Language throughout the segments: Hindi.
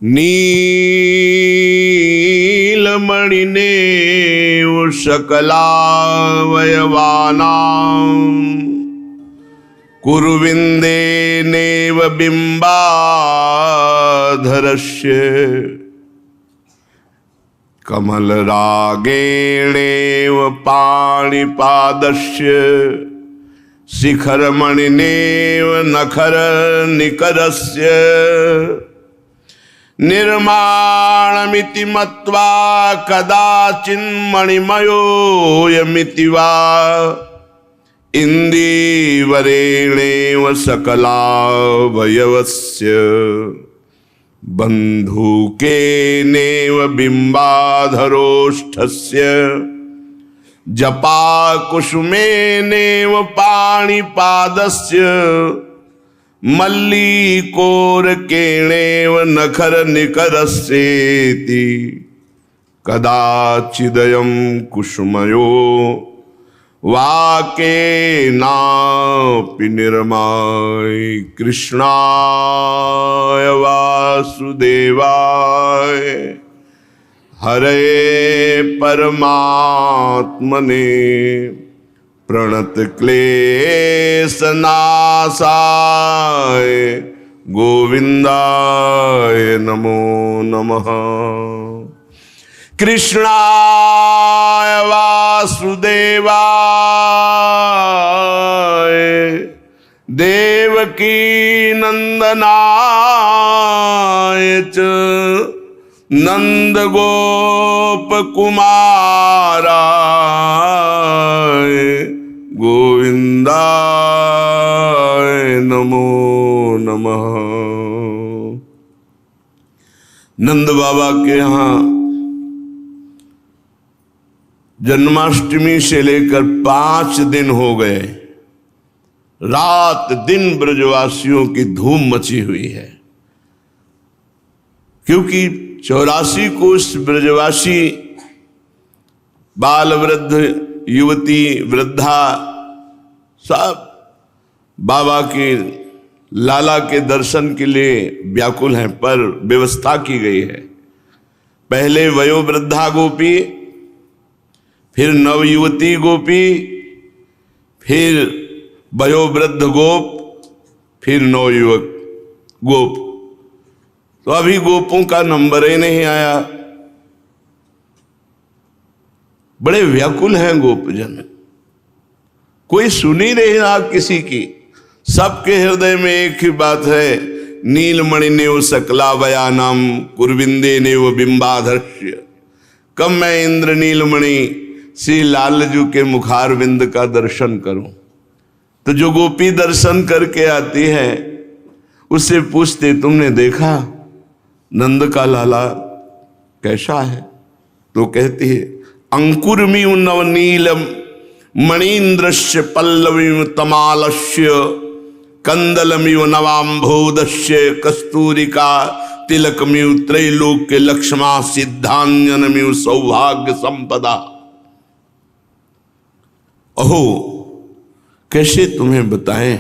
नीलमणिने सकलावयवानां कुरुविन्देनेव बिम्बाधरस्य कमलरागेणेव पाणिपादस्य शिखरमणिनेव नखरनिकरस्य निर्माणमिति मत्वा कदाचिन्मणिमयोऽयमिति वा इन्दीवरेणेव सकलावयवस्य बन्धूकेनेव बिम्बाधरोष्ठस्य जपाकुसुमेनेव पाणिपादस्य मल्लिकोरकेणेव नखरनिकरस्येति कदाचिदयं कुसुमयो वाकेनापि निर्माय कृष्णाय वासुदेवाय हरे परमात्मने प्रणतक्लेशनाशाय गोविन्दाय नमो नमः। कृष्णाय वासुदेवाय देवकी नंदनाय च नंदगोपकुमाराय गोविन्दाय नमो नमः। नंद बाबा के यहाँ जन्माष्टमी से लेकर 5 दिन हो गए, रात दिन ब्रजवासियों की धूम मची हुई है, क्योंकि 84 कोष ब्रजवासी बाल वृद्ध युवती वृद्धा सब बाबा के लाला के दर्शन के लिए व्याकुल हैं, पर व्यवस्था की गई है। पहले वयोवृद्धा गोपी, फिर नवयुवती गोपी, फिर वयोवृद्ध गोप, फिर नवयुवक गोप। तो अभी गोपों का नंबर ही नहीं आया। बड़े व्याकुल हैं गोपजन, कोई सुन ही नहीं रहा किसी की। सबके हृदय में एक ही बात है, नीलमणि नेव सकलावयानाम कुरविंदे नेव बिंबाधर्ष्य। कब मैं इंद्र नीलमणि श्री लालजू के मुखारविंद का दर्शन करूं। तो जो गोपी दर्शन करके आती है उससे पूछते, तुमने देखा नंद का लाला कैसा है? तो कहती है, अंकुरमिव नवनीलम मणीन्द्रस्य पल्लवीव तमालस्य कंदलमिव नवाम्भोदस्य कस्तूरिका तिलकमिव त्रैलोक्य लक्ष्मा सिद्धांजनमिव सौभाग्य संपदा। अहो, कैसे तुम्हें बताएं,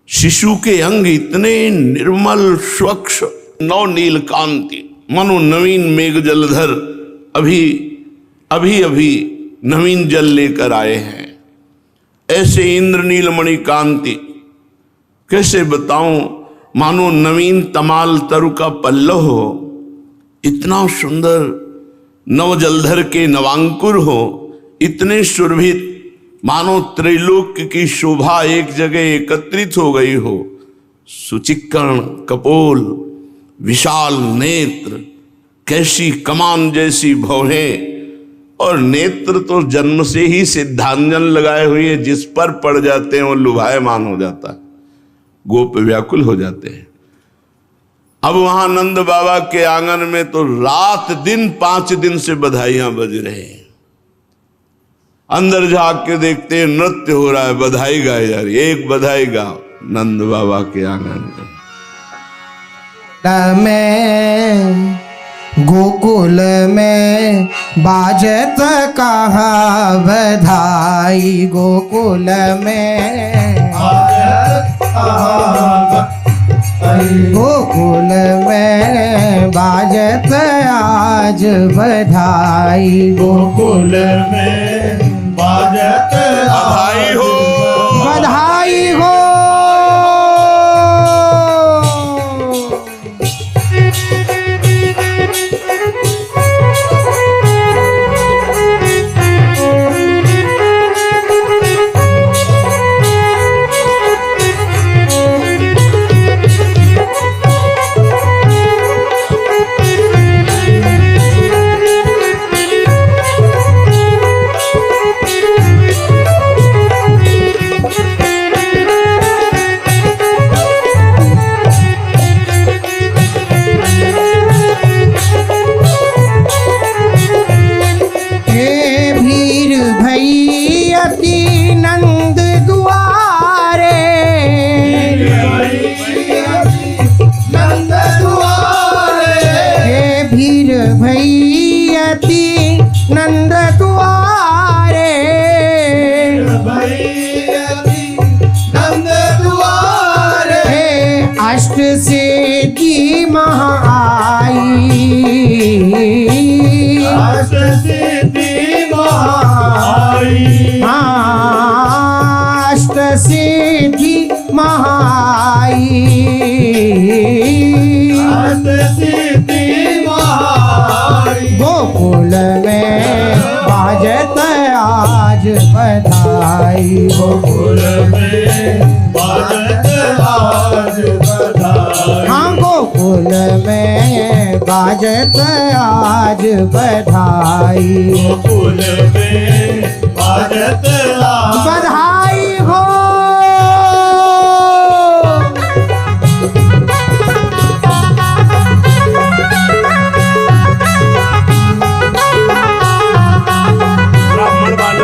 शिशु के अंग इतने निर्मल स्वच्छ नवनील कांति, मनो नवीन मेघ जलधर अभी नवीन जल लेकर आए हैं। ऐसे इंद्र नीलमणि कांति कैसे बताऊं, मानो नवीन तमाल तरु का पल्लव हो, इतना सुंदर नव जलधर के नवांकुर हो, इतने सुरभित, मानो त्रैलोक्य की शोभा एक जगह एकत्रित हो गई हो। सुचिक्कण कपोल, विशाल नेत्र, कैसी कमान जैसी भौहें, और नेत्र तो जन्म से ही सिद्धांजन लगाए हुए हैं, जिस पर पड़ जाते हैं वो लुभायमान हो जाता है, गोप व्याकुल हो जाते हैं। अब वहां नंद बाबा के आंगन में तो रात दिन 5 दिन से बधाइयां बज रहे हैं। अंदर झांक के देखते हैं नृत्य हो रहा है, बधाई गाई जा रही है। एक बधाई गाओ नंद बाबा के आंगन में। गोकुल में बाजत कहाँ बधाई, गोकुल में गोकुल में बाजत आज बधाई गोकुल में बाजत बधाई हो। बधाई हो। नंद दुआरे नंद दुआरे हे भीर भैयती नंद दुआरे भैयती नंद दुआरे हे अष्ट सिद्धि महाआई अष्ट सिद्धि महाई अष्ट सिद्धि महाई अष्ट सिद्धि महाई गोकुल में बाजत आज बधाई गोकुल में बाजत आज बधाई हाँ गोकुल में बाजत आज बधाई गोकुल में बाजत आज बधाई हो। ब्राह्मण वाले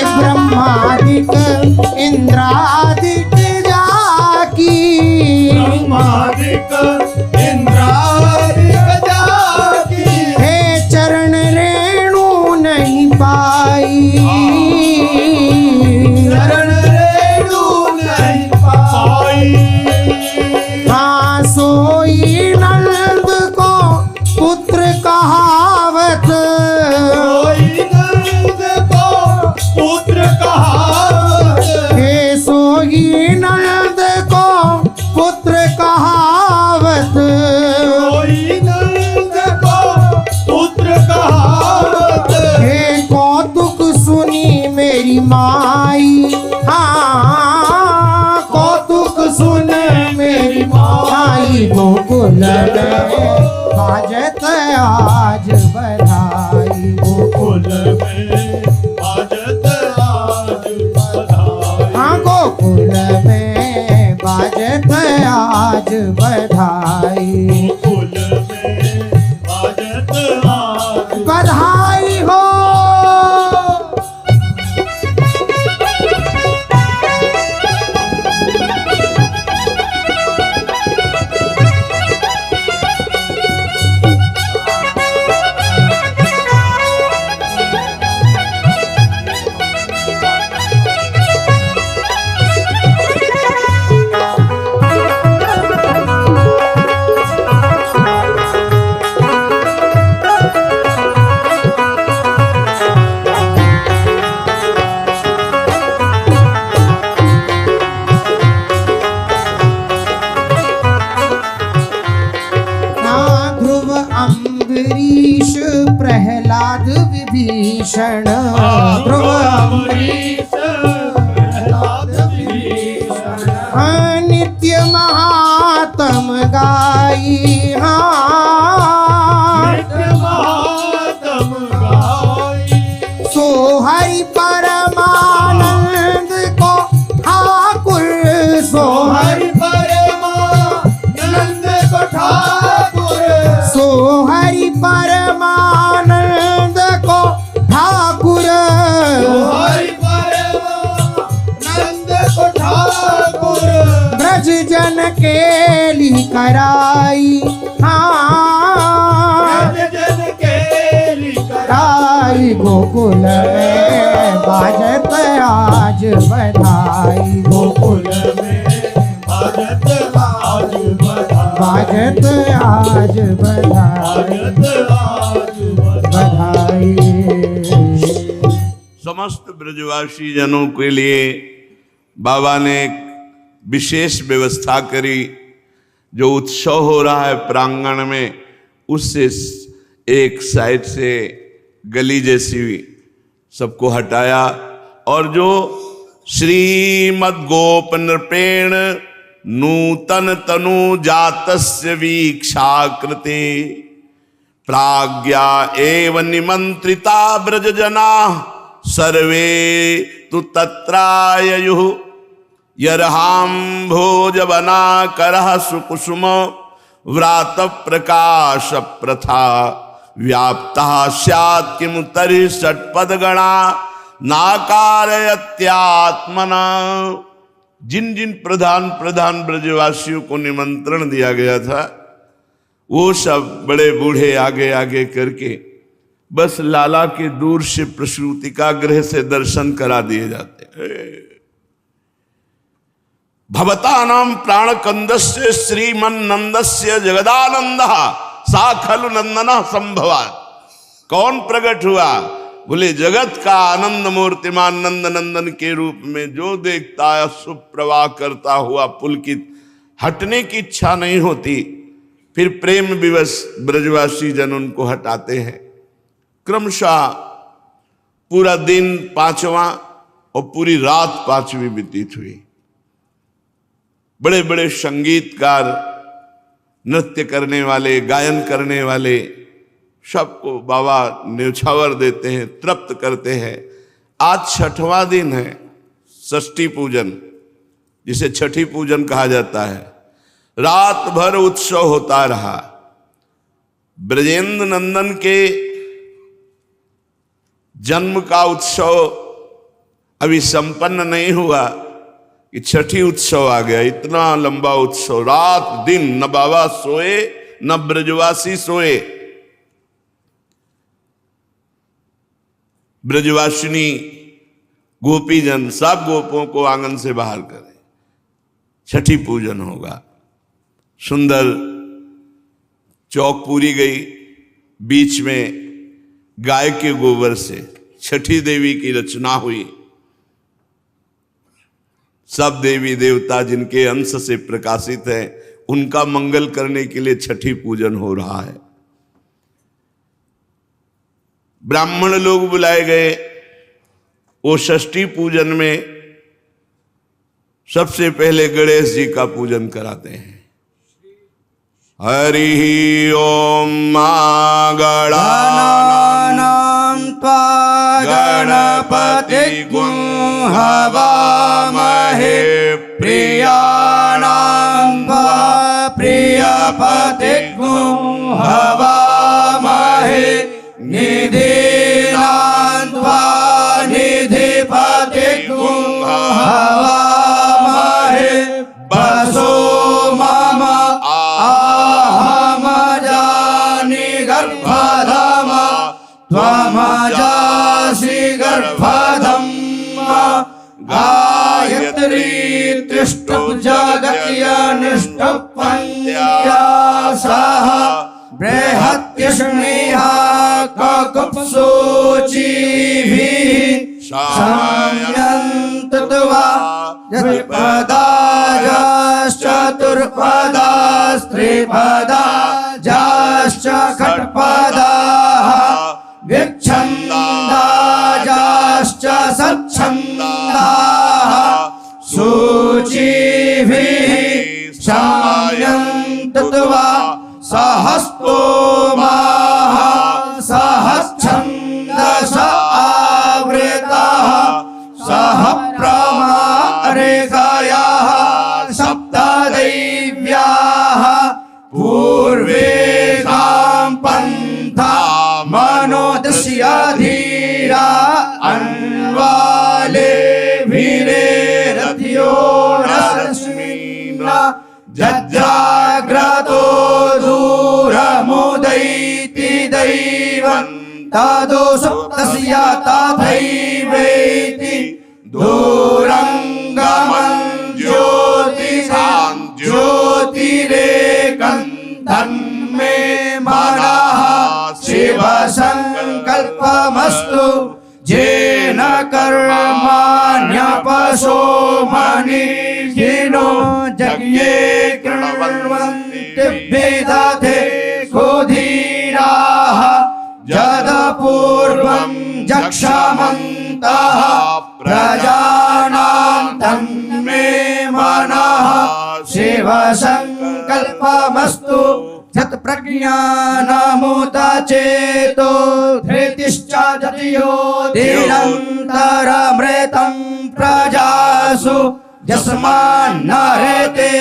ब्रह्मादिक इंद्रादिक जाकी ब्रह्मादिक इंद्रादिक जाकी हे चरण रेणु नहीं पाई चरण रेणु नहीं पाई हाँ सोई नंद को पुत्र कहावत कोई नंद को पुत्र कहावत हे सोई नंद को पुत्र कहावत कोई नंद को पुत्र कहावत हे कौतुक सुनी मेरी माई हाँ कौतुक सुन मेरी माई गोकुल में बाजत आज बधाई गोकुल में बाजत आज बधाई हाँ गोकुल में बाजत आज बधाई गोकुल में बाजत आज बधाई हो। ध्रुव अम्बरीश प्रहलाद विभीषण ध्रुव अम्बरीश प्रहलाद विभीषण नित्य महात्म गाई नित्य महात्म गाई सो हरि परमानंद को ठाकुर सो हरि परमानंद को ठाकुर सो कराई हाँ जन केली कराई गोकुल में बाजत आज बधाई गोकुल में बाजत आज बधाई बाजत आज बधाई बाजत आज बधाई समस्त ब्रजवासी जनों के लिए बाबा ने एक विशेष व्यवस्था करी। जो उत्सव हो रहा है प्रांगण में, उससे एक साइड से गली जैसी सबको हटाया और जो श्रीमद् गोप नृपेण नूतन तनु जातस्य वीक्षाकृते प्राज्ञा एव निमंत्रिता ब्रज जना सर्वे तु तत्राययुः यर्हाम भोजवना करः सुकुसुम व्रात प्रकाश प्रथा व्याप्ता स्यात् किमु तर्हि षट्पदगणा नाकारयत्यात्मना। जिन जिन प्रधान प्रधान ब्रजवासियों को निमंत्रण दिया गया था वो सब बड़े बूढ़े आगे आगे करके बस लाला के दूर से प्रसूतिका गृह से दर्शन करा दिए जाते हैं। भवतानाम प्राणकंदस्य श्रीमन्नंदस्य जगदानंदः सा खलु नंदनः संभवात्। कौन प्रकट हुआ? बोले जगत का आनंद मूर्तिमान नंद नंदन के रूप में जो देखता है सुप्रवाह करता हुआ पुलकित, हटने की इच्छा नहीं होती, फिर प्रेम विवश ब्रजवासी जन उनको हटाते हैं। क्रमशः पूरा दिन पांचवा और पूरी रात पांचवी व्यतीत हुई। बड़े बड़े संगीतकार, नृत्य करने वाले, गायन करने वाले सबको बाबा न्यौछावर देते हैं, तृप्त करते हैं। आज छठवां दिन है, षष्ठी पूजन, जिसे छठी पूजन कहा जाता है। रात भर उत्सव होता रहा। ब्रजेंद्र नंदन के जन्म का उत्सव अभी संपन्न नहीं हुआ कि छठी उत्सव आ गया। इतना लंबा उत्सव, रात दिन न बाबा सोए न ब्रजवासी सोए। ब्रजवासिनी गोपीजन सब गोपों को आंगन से बाहर करें, छठी पूजन होगा। सुंदर चौक पूरी गई, बीच में गाय के गोबर से छठी देवी की रचना हुई। सब देवी देवता जिनके अंश से प्रकाशित है उनका मंगल करने के लिए छठी पूजन हो रहा है। ब्राह्मण लोग बुलाए गए। वो षष्ठी पूजन में सबसे पहले गणेश जी का पूजन कराते हैं। हरि ओम मा गणानां त्वा गणपतिगुं हवामहे प्रियाणां त्वा प्रियपतिगुं हवामहे निधीनां त्वा निधिपतिगुं हवामहे वसो मम आहमजानि गर्भधम त्वमजासि गर्भधम् गायत्री तिष्ठुप् जगत्यनुष्ठुप्पन्त्या सह बृहत्यश्नेहा ककुप्सोचिभिः साम्यन्तत्वा द्विपदाश्चतुर्पदास्त्रिपदाश्च खट्पदाः विच्छन्दाश्च सच्छन्दाः सूचिभिः साम्यन्तत्वा सहस्तोमाः सहच्छन्दस आवृताः सह प्रमारेखयाः सप्तदैव्याः पूर्वेगां पन्था मनोदस्य धीरा अन्वाले वीरे रथ्यो रश्मीना जज्जाग्रा दैवं तदोषप्तस्य तथैवेति दूरङ्गमं ज्योतिषां ज्योतिरेकं तन्मे मनः शिवसङ्कल्पमस्तु येन कर्माण्यपशो मनीषिणो यज्ञे कृण्वन्ति विदधे सुधीराः यदपूर्वं जक्षमन्तः प्रजानां तन्मे मनः शिवसङ्कल्पमस्तु यत्प्रज्ञानमुत चेतो धृतिश्च जतियो निरन्तरमृतं प्रजासु यस्मान्न हृते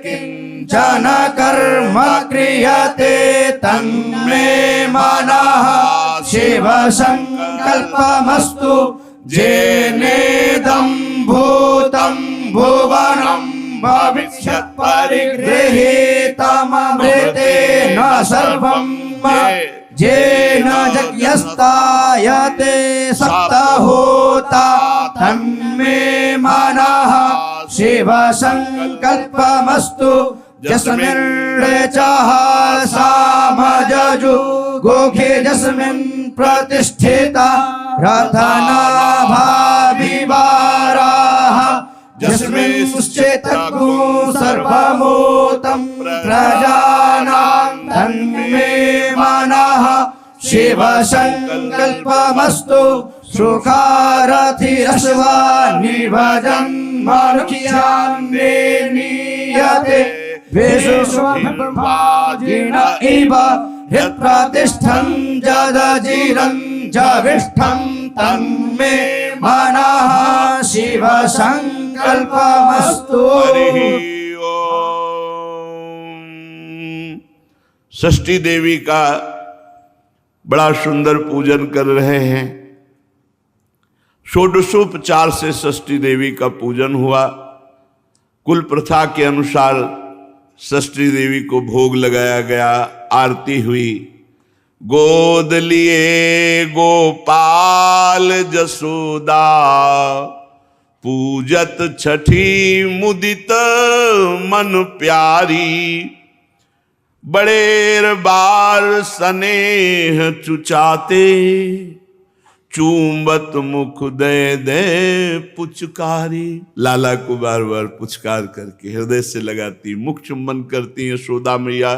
किञ्चन कर्म क्रियते तन्मे मनः शिवसङ्कल्पमस्तु येनेदं भूतं भुवनं भविष्यत् परिगृहीतममृतेन सर्वं येन यज्ञस्तायते सप्तहोता तन्मे मनः शिवसङ्कल्पमस्तु यस्मिन् ऋचः सामजजु गोखे यस्मिन् प्रतिष्ठिता रथनाभाविवाराः यस्मिंश्चेतगो सर्वमूतं प्रजानां तन्मे मनः शिवसङ्कल्पमस्तु सुखारथिरस्वा निभजन् मनुष्यान्ने नीयते विश्वब्रह्माजिन इव हृत्प्रतिष्ठं जदजिरं जविष्ठं तन्मे मनः शिवसङ्कल्पमस्तु। षष्ठी देवी का बड़ा सुंदर पूजन कर रहे हैं। षोडशोपचार से षष्ठी देवी का पूजन हुआ। कुल प्रथा के अनुसार षष्ठी देवी को भोग लगाया गया, आरती हुई। गोद लिए गोपाल जसोदा पूजत छठी मुदित मन प्यारी। बड़ेर बार स्नेह चुचाते चूंबत मुख दे दे पुचकारी। लाला को बार बार पुचकार करके हृदय से लगाती, मुख चुम्बन करती यशोदा मैया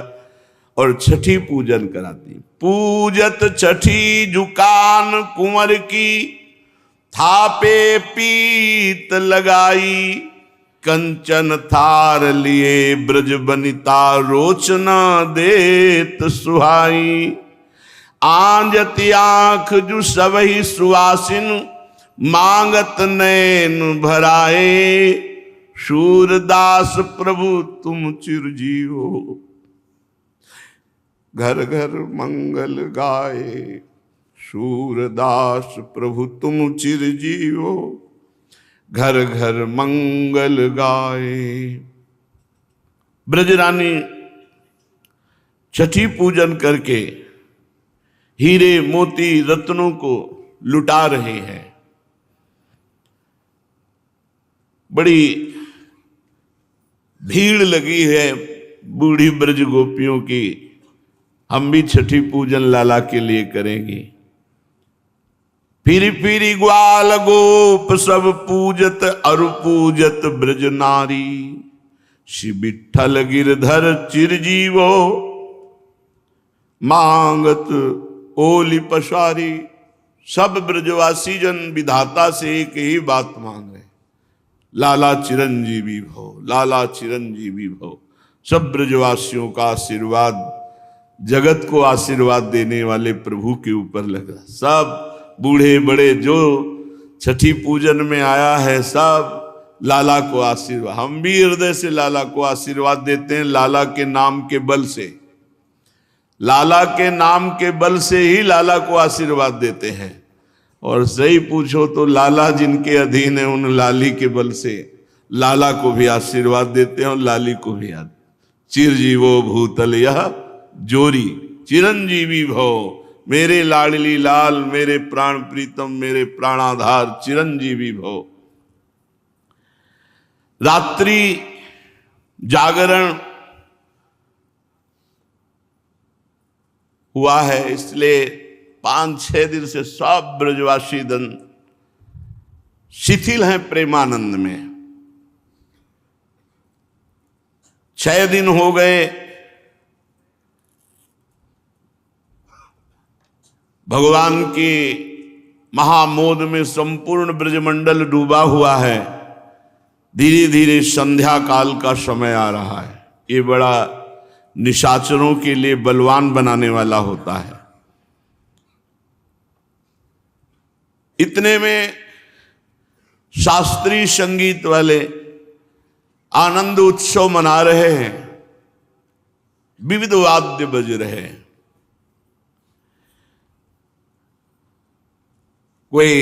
और छठी पूजन कराती। पूजत छठी जुकान कुंवर की थापे पीत लगाई। कंचन थार लिए ब्रज बनिता रोचना देत सुहाई। आंजति आंख जु सबही सुवासिन मांगत नैन भराए। शूरदास प्रभु तुम चिरजीवो घर घर मंगल गाए। शूरदास प्रभु तुम चिरजीवो घर घर मंगल गाए। ब्रजरानी छठी पूजन करके हीरे मोती रत्नों को लुटा रहे हैं। बड़ी भीड़ लगी है बूढ़ी ब्रज गोपियों की। हम भी छठी पूजन लाला के लिए करेंगे। फिरी फिरी ग्वाल गोप सब पूजत अरु पूजत ब्रज नारी। श्री विठ्ठल गिरधर चिरजीवो मांगत ओली पसारी। सब ब्रजवासी जन विधाता से एक ही बात मांग रहे, लाला चिरंजीवी भव, लाला चिरंजीवी भव। सब ब्रजवासियों का आशीर्वाद, जगत को आशीर्वाद देने वाले प्रभु के ऊपर लगा। सब बूढ़े बड़े जो छठी पूजन में आया है सब लाला को आशीर्वाद। हम भी हृदय से लाला को आशीर्वाद देते हैं। लाला के नाम के बल से, लाला के नाम के बल से ही लाला को आशीर्वाद देते हैं। और सही पूछो तो लाला जिनके अधीन है उन लाली के बल से लाला को भी आशीर्वाद देते हैं और लाली को भी चिरजीवो भूतल यह जोरी चिरंजीवी भव मेरे लाडली लाल, मेरे प्राण प्रीतम, मेरे प्राणाधार चिरंजीवी भव। रात्रि जागरण हुआ है, इसलिए 5-6 दिन से सब ब्रजवासी दन शिथिल हैं प्रेमानंद में। 6 दिन हो गए, भगवान की महामोद में संपूर्ण ब्रजमंडल डूबा हुआ है। धीरे धीरे संध्या काल का समय आ रहा है। ये बड़ा निशाचरों के लिए बलवान बनाने वाला होता है। इतने में शास्त्रीय संगीत वाले आनंद उत्सव मना रहे हैं, विविध वाद्य बज रहे हैं। कोई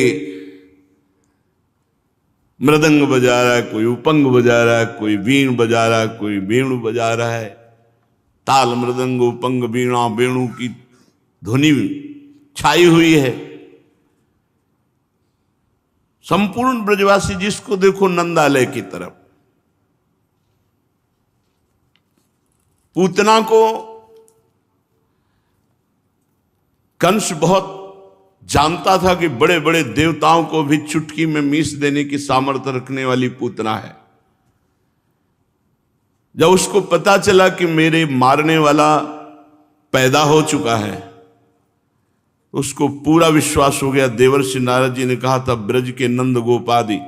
मृदंग बजा रहा है, कोई उपंग बजा रहा है, कोई वीण बजा रहा है, कोई वेणु बजा रहा है। ताल मृदंग उपंग वीणा वेणु की ध्वनि छाई हुई है। संपूर्ण ब्रजवासी जिसको देखो नंदालय की तरफ। पूतना को कंस बहुत जानता था कि बड़े बड़े देवताओं को भी चुटकी में मीस देने की सामर्थ्य रखने वाली पूतना है। जब उसको पता चला कि मेरे मारने वाला पैदा हो चुका है, उसको पूरा विश्वास हो गया। देवर्षि नारद जी ने कहा था, ब्रज के नंद गोपादि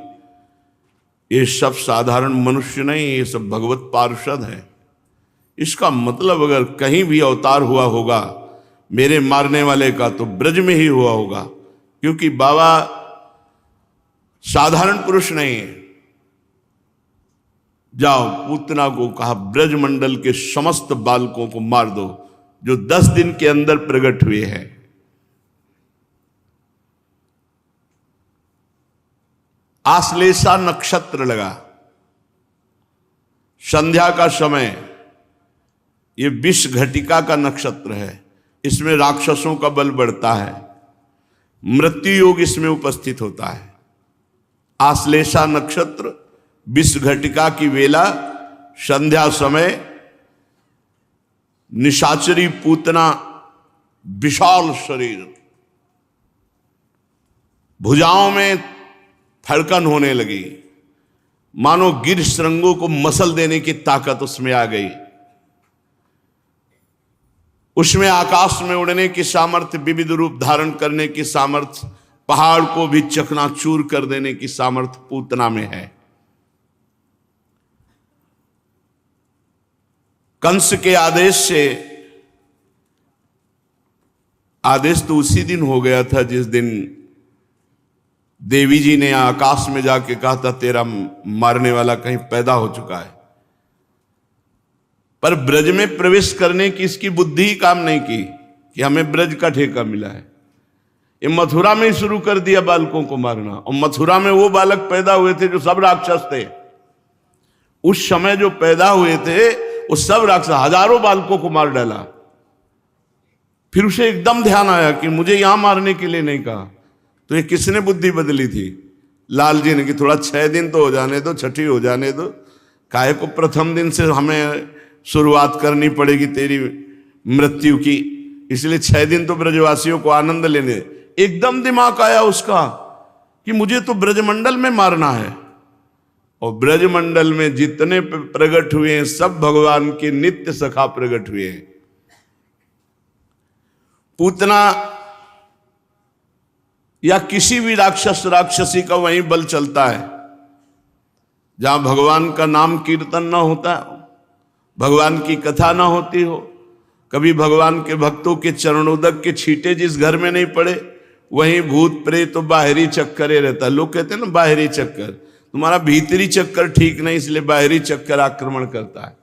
ये सब साधारण मनुष्य नहीं, ये सब भगवत पार्षद हैं। इसका मतलब अगर कहीं भी अवतार हुआ होगा मेरे मारने वाले का, तो ब्रज में ही हुआ होगा, क्योंकि बाबा साधारण पुरुष नहीं है। जाओ, पूतना को कहा ब्रज मंडल के समस्त बालकों को मार दो जो 10 दिन के अंदर प्रकट हुए हैं। आश्लेषा नक्षत्र लगा, संध्या का समय। ये विष घटिका का नक्षत्र है, इसमें राक्षसों का बल बढ़ता है, मृत्यु योग इसमें उपस्थित होता है। आश्लेषा नक्षत्र, विष घटिका की वेला, संध्या समय। निशाचरी पूतना, विशाल शरीर, भुजाओं में धड़कन होने लगी, मानो गिर श्रृंगों को मसल देने की ताकत उसमें आ गई। उसमें आकाश में उड़ने की सामर्थ्य, विविध रूप धारण करने की सामर्थ्य, पहाड़ को भी चकनाचूर कर देने की सामर्थ्य पूतना में है। कंस के आदेश से, आदेश तो उसी दिन हो गया था जिस दिन देवी जी ने आकाश में जाके कहा था तेरा मारने वाला कहीं पैदा हो चुका है। पर ब्रज में प्रवेश करने की इसकी बुद्धि ही काम नहीं की कि हमें ब्रज का ठेका मिला है। ये मथुरा में ही शुरू कर दिया बालकों को मारना, और मथुरा में वो बालक पैदा हुए थे जो सब राक्षस थे। उस समय जो पैदा हुए थे वो सब राक्षस, हजारों बालकों को मार डाला। फिर उसे एकदम ध्यान आया कि मुझे यहां मारने के लिए नहीं कहा। तो ये किसने बुद्धि बदली थी? लाल जी ने कि थोड़ा 6 दिन तो हो जाने दो, छठी हो जाने दो, काहे को प्रथम दिन से हमें शुरुआत करनी पड़ेगी तेरी मृत्यु की, इसलिए 6 दिन तो ब्रजवासियों को आनंद लेने। एकदम दिमाग आया उसका कि मुझे तो ब्रजमंडल में मारना है, और ब्रजमंडल में जितने प्रकट हुए हैं सब भगवान के नित्य सखा प्रकट हुए हैं। पूतना या किसी भी राक्षस राक्षसी का वहीं बल चलता है जहां भगवान का नाम कीर्तन ना होता, भगवान की कथा ना होती हो, कभी भगवान के भक्तों के चरणोदक के छींटे जिस घर में नहीं पड़े वहीं भूत प्रेत तो बाहरी चक्कर रहता है। लोग कहते हैं ना बाहरी चक्कर, तुम्हारा भीतरी चक्कर ठीक नहीं इसलिए बाहरी चक्कर आक्रमण करता है।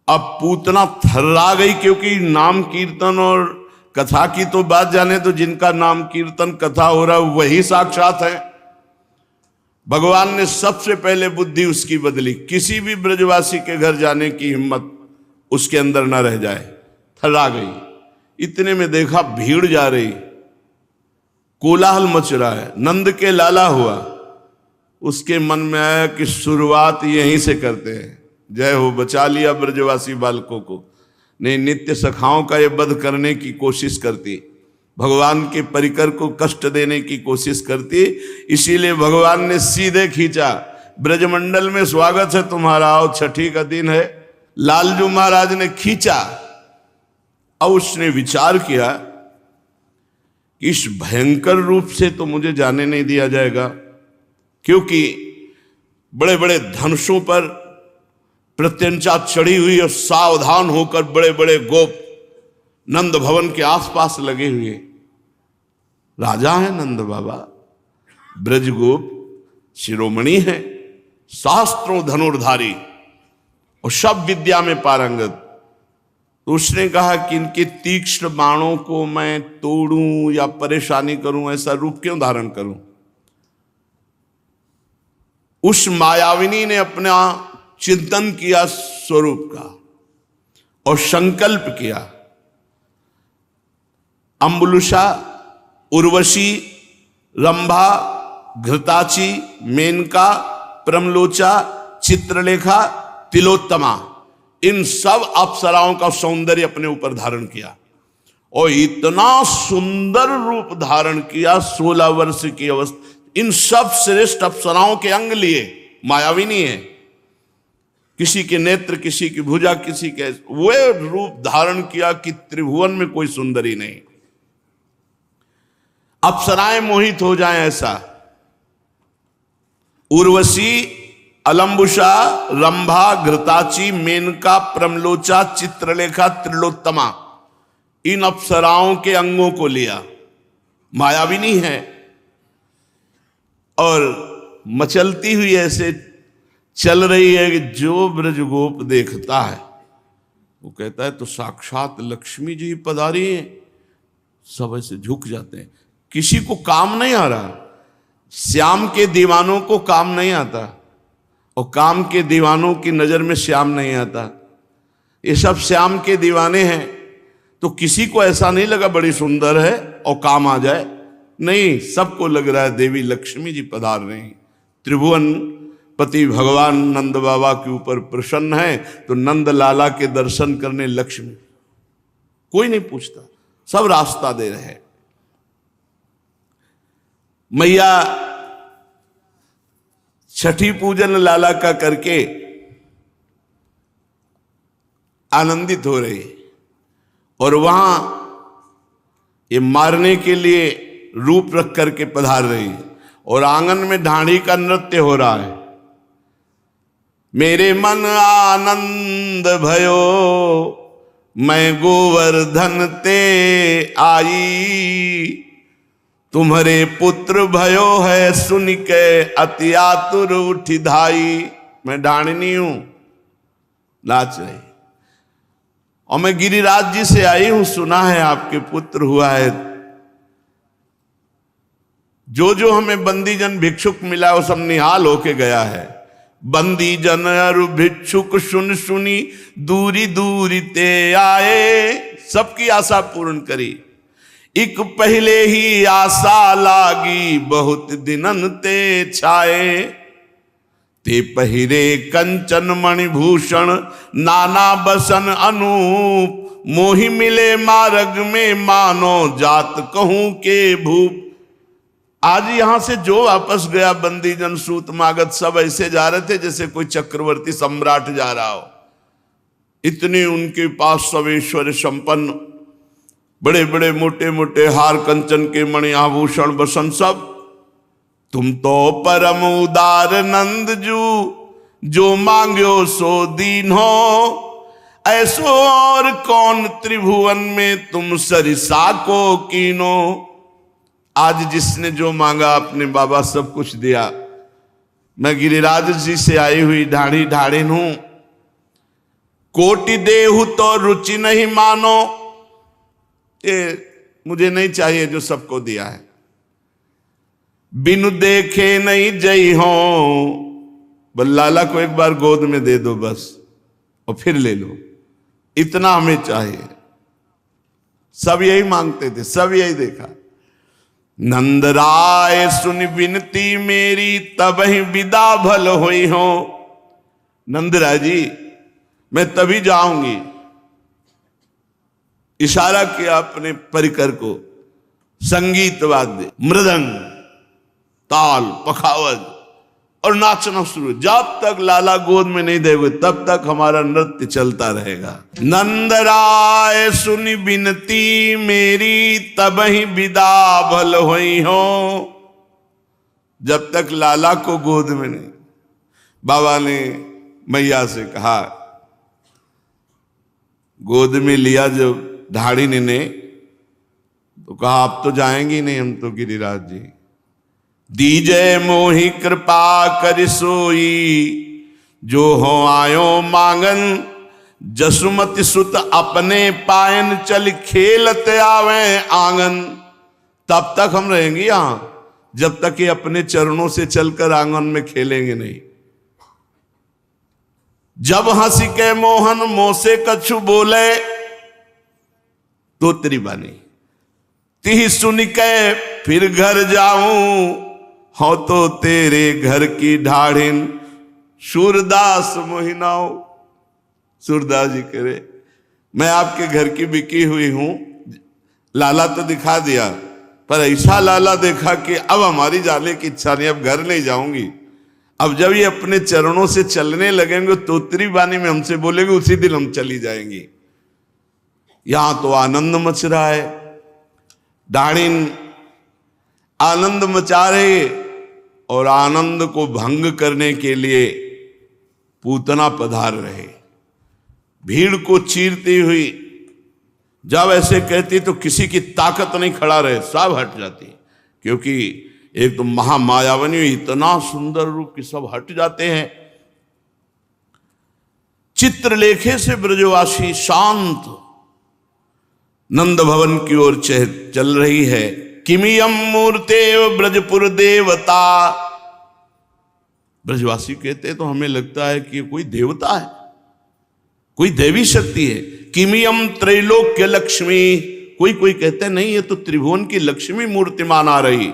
अब पूतना थर्रा गई, क्योंकि नाम कीर्तन और कथा की तो बात जाने, तो जिनका नाम कीर्तन कथा हो रहा है वही साक्षात है। भगवान ने सबसे पहले बुद्धि उसकी बदली, किसी भी ब्रजवासी के घर जाने की हिम्मत उसके अंदर न रह जाए। थर्रा गई, इतने में देखा भीड़ जा रही, कोलाहल मच रहा है, नंद के लाला हुआ। उसके मन में आया कि शुरुआत यहीं से करते हैं। जय हो, बचा लिया ब्रजवासी बालकों को। नहीं, नित्य सखाओं का ये वध करने की कोशिश करती, भगवान के परिकर को कष्ट देने की कोशिश करती। इसीलिए भगवान ने सीधे खींचा, ब्रजमंडल में स्वागत है तुम्हारा, आओ, छठी का दिन है। लालजू महाराज ने खींचा। अब उसने विचार किया कि इस भयंकर रूप से तो मुझे जाने नहीं दिया जाएगा, क्योंकि बड़े बड़े धनुषों पर प्रत्यंचा चढ़ी हुई और सावधान होकर बड़े बड़े गोप नंद भवन के आसपास लगे हुए। राजा है नंद बाबा, ब्रजगोप शिरोमणि है, शास्त्रों धनुर्धारी और सब विद्या में पारंगत। तो उसने कहा कि इनके तीक्ष्ण बाणों को मैं तोड़ूं या परेशानी करूं, ऐसा रूप क्यों धारण करूं। उस मायाविनी ने अपना चिंतन किया स्वरूप का और संकल्प किया। अम्बुलुषा, उर्वशी, रंभा, घृताची, मेनका, प्रमलोचा, चित्रलेखा, तिलोत्तमा, इन सब अप्सराओं का सौंदर्य अपने ऊपर धारण किया और इतना सुंदर रूप धारण किया। 16 वर्ष की अवस्था, इन सब श्रेष्ठ अप्सराओं के अंग लिए। मायाविनी है, किसी के नेत्र, किसी की भुजा, किसी के, वे रूप धारण किया कि त्रिभुवन में कोई सुंदरी नहीं, अप्सराएं मोहित हो जाएं ऐसा। उर्वशी, अलंबुषा, रंभा, घृताची, मेनका, प्रमलोचा, चित्रलेखा, त्रिलोत्तमा, इन अप्सराओं के अंगों को लिया। मायाविनी है और मचलती हुई ऐसे चल रही है कि जो ब्रजगोप देखता है वो कहता है तो साक्षात लक्ष्मी जी पधारी हैं। सब ऐसे झुक जाते हैं। किसी को काम नहीं आ रहा, श्याम के दीवानों को काम नहीं आता और काम के दीवानों की नजर में श्याम नहीं आता। ये सब श्याम के दीवाने हैं, तो किसी को ऐसा नहीं लगा बड़ी सुंदर है और काम आ जाए, नहीं, सबको लग रहा है देवी लक्ष्मी जी पधार रहे हैं। त्रिभुवन पति भगवान नंद बाबा के ऊपर प्रसन्न है, तो नंद लाला के दर्शन करने लक्ष्मी, कोई नहीं पूछता, सब रास्ता दे रहे हैं। मैया छठी पूजन लाला का करके आनंदित हो रही और वहां ये मारने के लिए रूप रख करके पधार रही और आंगन में ढाणी का नृत्य हो रहा है। मेरे मन आनंद भयो मैं गोवर्धन ते आई, तुम्हारे पुत्र भयो है सुन के अति आतुर उठी धाई। मैं ढाणनी हूं, नाच रही, और मैं गिरिराज जी से आई हूं, सुना है आपके पुत्र हुआ है। जो जो हमें बंदी जन भिक्षुक मिला वो सब निहाल होके गया है। बंदी जन अरु भिक्षुक सुन सुनी दूरी दूरी ते आए, सबकी आशा पूर्ण करी। एक पहले ही आशा लागी बहुत दिनन ते छाए, ते पहिरे कंचन मणिभूषण नाना बसन अनूप, मोहि मिले मार्ग में मानो जात कहूं के भूप। आज यहां से जो वापस गया बंदी जन सूत मागत सब ऐसे जा रहे थे जैसे कोई चक्रवर्ती सम्राट जा रहा हो। इतने उनके पास सब ऐश्वर्य संपन्न, बड़े बड़े मोटे मोटे हार कंचन के मणि आभूषण बसन सब। तुम तो परम उदार नंद जू, जो मांग्यो सो दीन हो, ऐसो और कौन त्रिभुवन में तुम सरिसा को कीनो। आज जिसने जो मांगा अपने बाबा सब कुछ दिया। मैं गिरिराज जी से आई हुई ढाढ़ी ढाढ़िन हूं, कोटि देहु तो रुचि नहीं मानो। ये मुझे नहीं चाहिए जो सबको दिया है, बिनु देखे नहीं जई हो। बल्लाला को एक बार गोद में दे दो बस और फिर ले लो, इतना हमें चाहिए। सब यही मांगते थे, सब यही देखा। नंद राय सुन विनती मेरी, तब ही विदा भल हुई हो। नंद राय जी, मैं तभी जाऊंगी। इशारा किया अपने परिकर को, संगीत वाद्य, मृदंग, ताल, पखावज और नाचना शुरू। जब तक लाला गोद में नहीं देंगे तब तक हमारा नृत्य चलता रहेगा। नंद राय सुनी विनती मेरी, तब ही विदा भल हुई हो। जब तक लाला को गोद में नहीं, बाबा ने मैया से कहा, गोद में लिया जब ढाड़िनी ने, तो कहा अब तो जाएंगी नहीं हम तो गिरिराज जी, दीजय मोहि कृपा कर सोई, जो हो आयो मांगन, जसुमति सुत अपने पायन, चल खेलत आवे आंगन। तब तक हम रहेंगे यहां जब तक ये अपने चरणों से चलकर आंगन में खेलेंगे नहीं। जब हंसी के मोहन मोह से कछु बोले, तो तेरी बानी ती सुन के फिर घर जाऊं, हो तो तेरे घर की ढाढ़िन, सूरदास मोहिनाओ। सूरदास जी कह रहे, मैं आपके घर की बिकी हुई हूं। लाला तो दिखा दिया, पर ऐसा लाला देखा कि अब हमारी जाने की इच्छा नहीं, अब घर नहीं जाऊंगी। अब जब ये अपने चरणों से चलने लगेंगे, तोतरी बानी में हमसे बोलेंगे, उसी दिन हम चली जाएंगी। यहां तो आनंद मच रहा है, ढाढ़िन आनंद मचा रहे, और आनंद को भंग करने के लिए पूतना पधार रहे। भीड़ को चीरती हुई जब ऐसे कहती तो किसी की ताकत नहीं खड़ा रहे, सब हट जाती, क्योंकि एक तो महामायावनी, इतना सुंदर रूप कि सब हट जाते हैं। चित्रलेखे से ब्रजवासी शांत नंद भवन की ओर चल रही है। किमियम मूर्ते ब्रजपुर देवता। ब्रजवासी कहते तो हमें लगता है कि कोई देवता है, कोई देवी शक्ति है। किमियम त्रैलोक्य लक्ष्मी। कोई कोई कहते नहीं, ये तो त्रिभुवन की लक्ष्मी मूर्तिमान आ रही।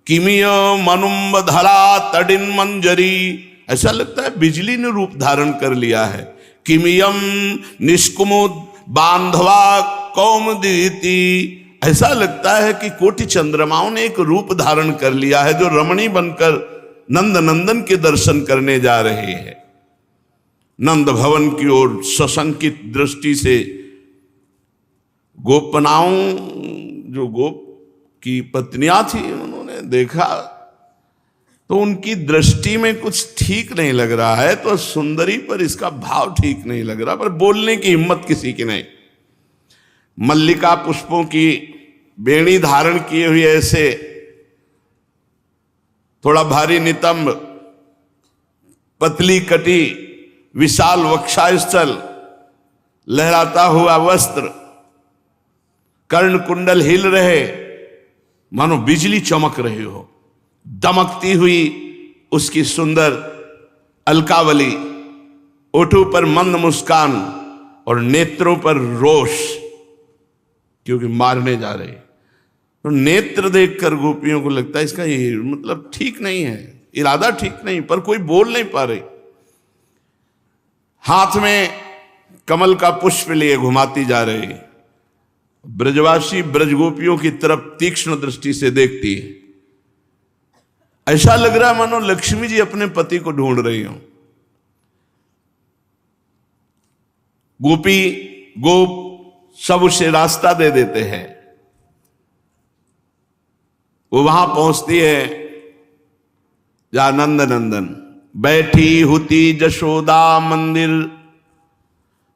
किमिय मनुम्ब धरा तडिन मंजरी। ऐसा लगता है बिजली ने रूप धारण कर लिया है। किमियम निष्कुमुद बांधवा कौमुदीति। ऐसा लगता है कि कोटि चंद्रमाओं ने एक रूप धारण कर लिया है, जो रमणी बनकर नंद नंदन के दर्शन करने जा रहे हैं। नंद भवन की ओर सशंकित दृष्टि से गोपनाओं, जो गोप की पत्नियां थी, उन्होंने देखा तो उनकी दृष्टि में कुछ ठीक नहीं लग रहा है। तो सुंदरी पर इसका भाव ठीक नहीं लग रहा, पर बोलने की हिम्मत किसी की नहीं। मल्लिका पुष्पों की बेणी धारण किए हुए, ऐसे थोड़ा भारी नितंब, पतली कटी, विशाल वक्षास्थल, लहराता हुआ वस्त्र, कर्ण कुंडल हिल रहे, मानो बिजली चमक रही हो। दमकती हुई उसकी सुंदर अलकावली, ओठों पर मंद मुस्कान और नेत्रों पर रोष, क्योंकि मारने जा रहे। तो नेत्र देखकर गोपियों को लगता है इसका ये मतलब ठीक नहीं है, इरादा ठीक नहीं, पर कोई बोल नहीं पा रही। हाथ में कमल का पुष्प लिए घुमाती जा रही। ब्रजवासी ब्रजगोपियों की तरफ तीक्ष्ण दृष्टि से देखती है। ऐसा लग रहा है मानो लक्ष्मी जी अपने पति को ढूंढ रही हो। गोपी गोप सब उसे रास्ता दे देते हैं। वो वहां पहुंचती है जहां नंद नंदन बैठी हुती जशोदा मंदिर,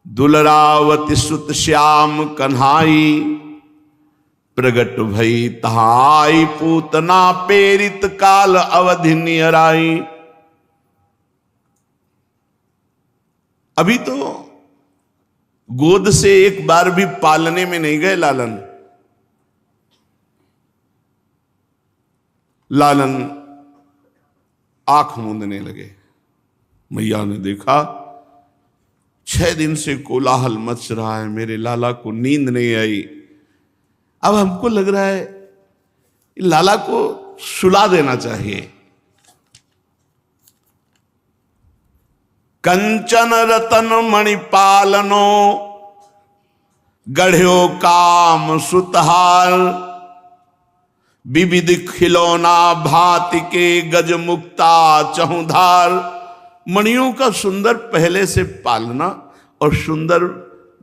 दुलरावती सुत श्याम कन्हाई, प्रगट भई तहाई पूतना पेरित काल अवधि नियराई। अभी तो गोद से एक बार भी पालने में नहीं गए लालन। लालन आंख मूंदने लगे। मैया ने देखा 6 दिन से कोलाहल मच रहा है, मेरे लाला को नींद नहीं आई, अब हमको लग रहा है लाला को सुला देना चाहिए। कंचन रतन मणिपालनो गढ़्यो काम सुतहार, विविध खिलौना भांति के गज मुक्ता चहुधार। मणियों का सुंदर पहले से पालना और सुंदर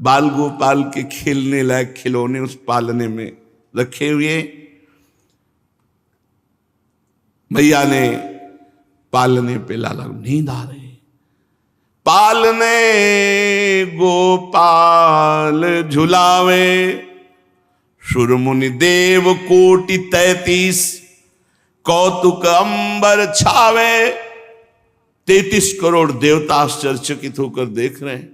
बाल गोपाल के खेलने लायक खिलौने उस पालने में रखे हुए। मैया ने पालने पे लाला नींद आ रही। पालने गोपाल झुलावे, सुरमुनि देव कोटि 33 कौतुक अंबर छावे। 33 करोड़ देवता आश्चर्यचकित होकर देख रहे हैं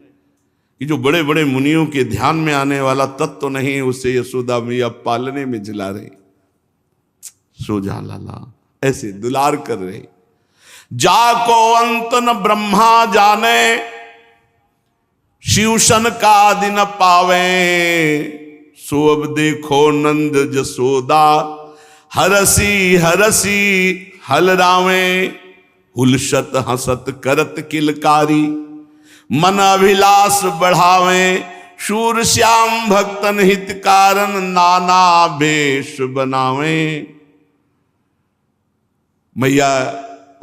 कि जो बड़े बड़े मुनियों के ध्यान में आने वाला तत्व नहीं है उसे यशोदा मैया पालने में झुला रही। सो जा लाला, ऐसे दुलार कर रहे। जाको अंत न ब्रह्मा जाने, शिवसन का दिन पावे। सो अब देखो नंद जसोदा, हरसी हरसी हलरावे। हुलसत हसत करत किलकारी, मन अभिलाष बढ़ावे। शूर श्याम भक्तन हित कारण, नाना भेष बनावे। मैया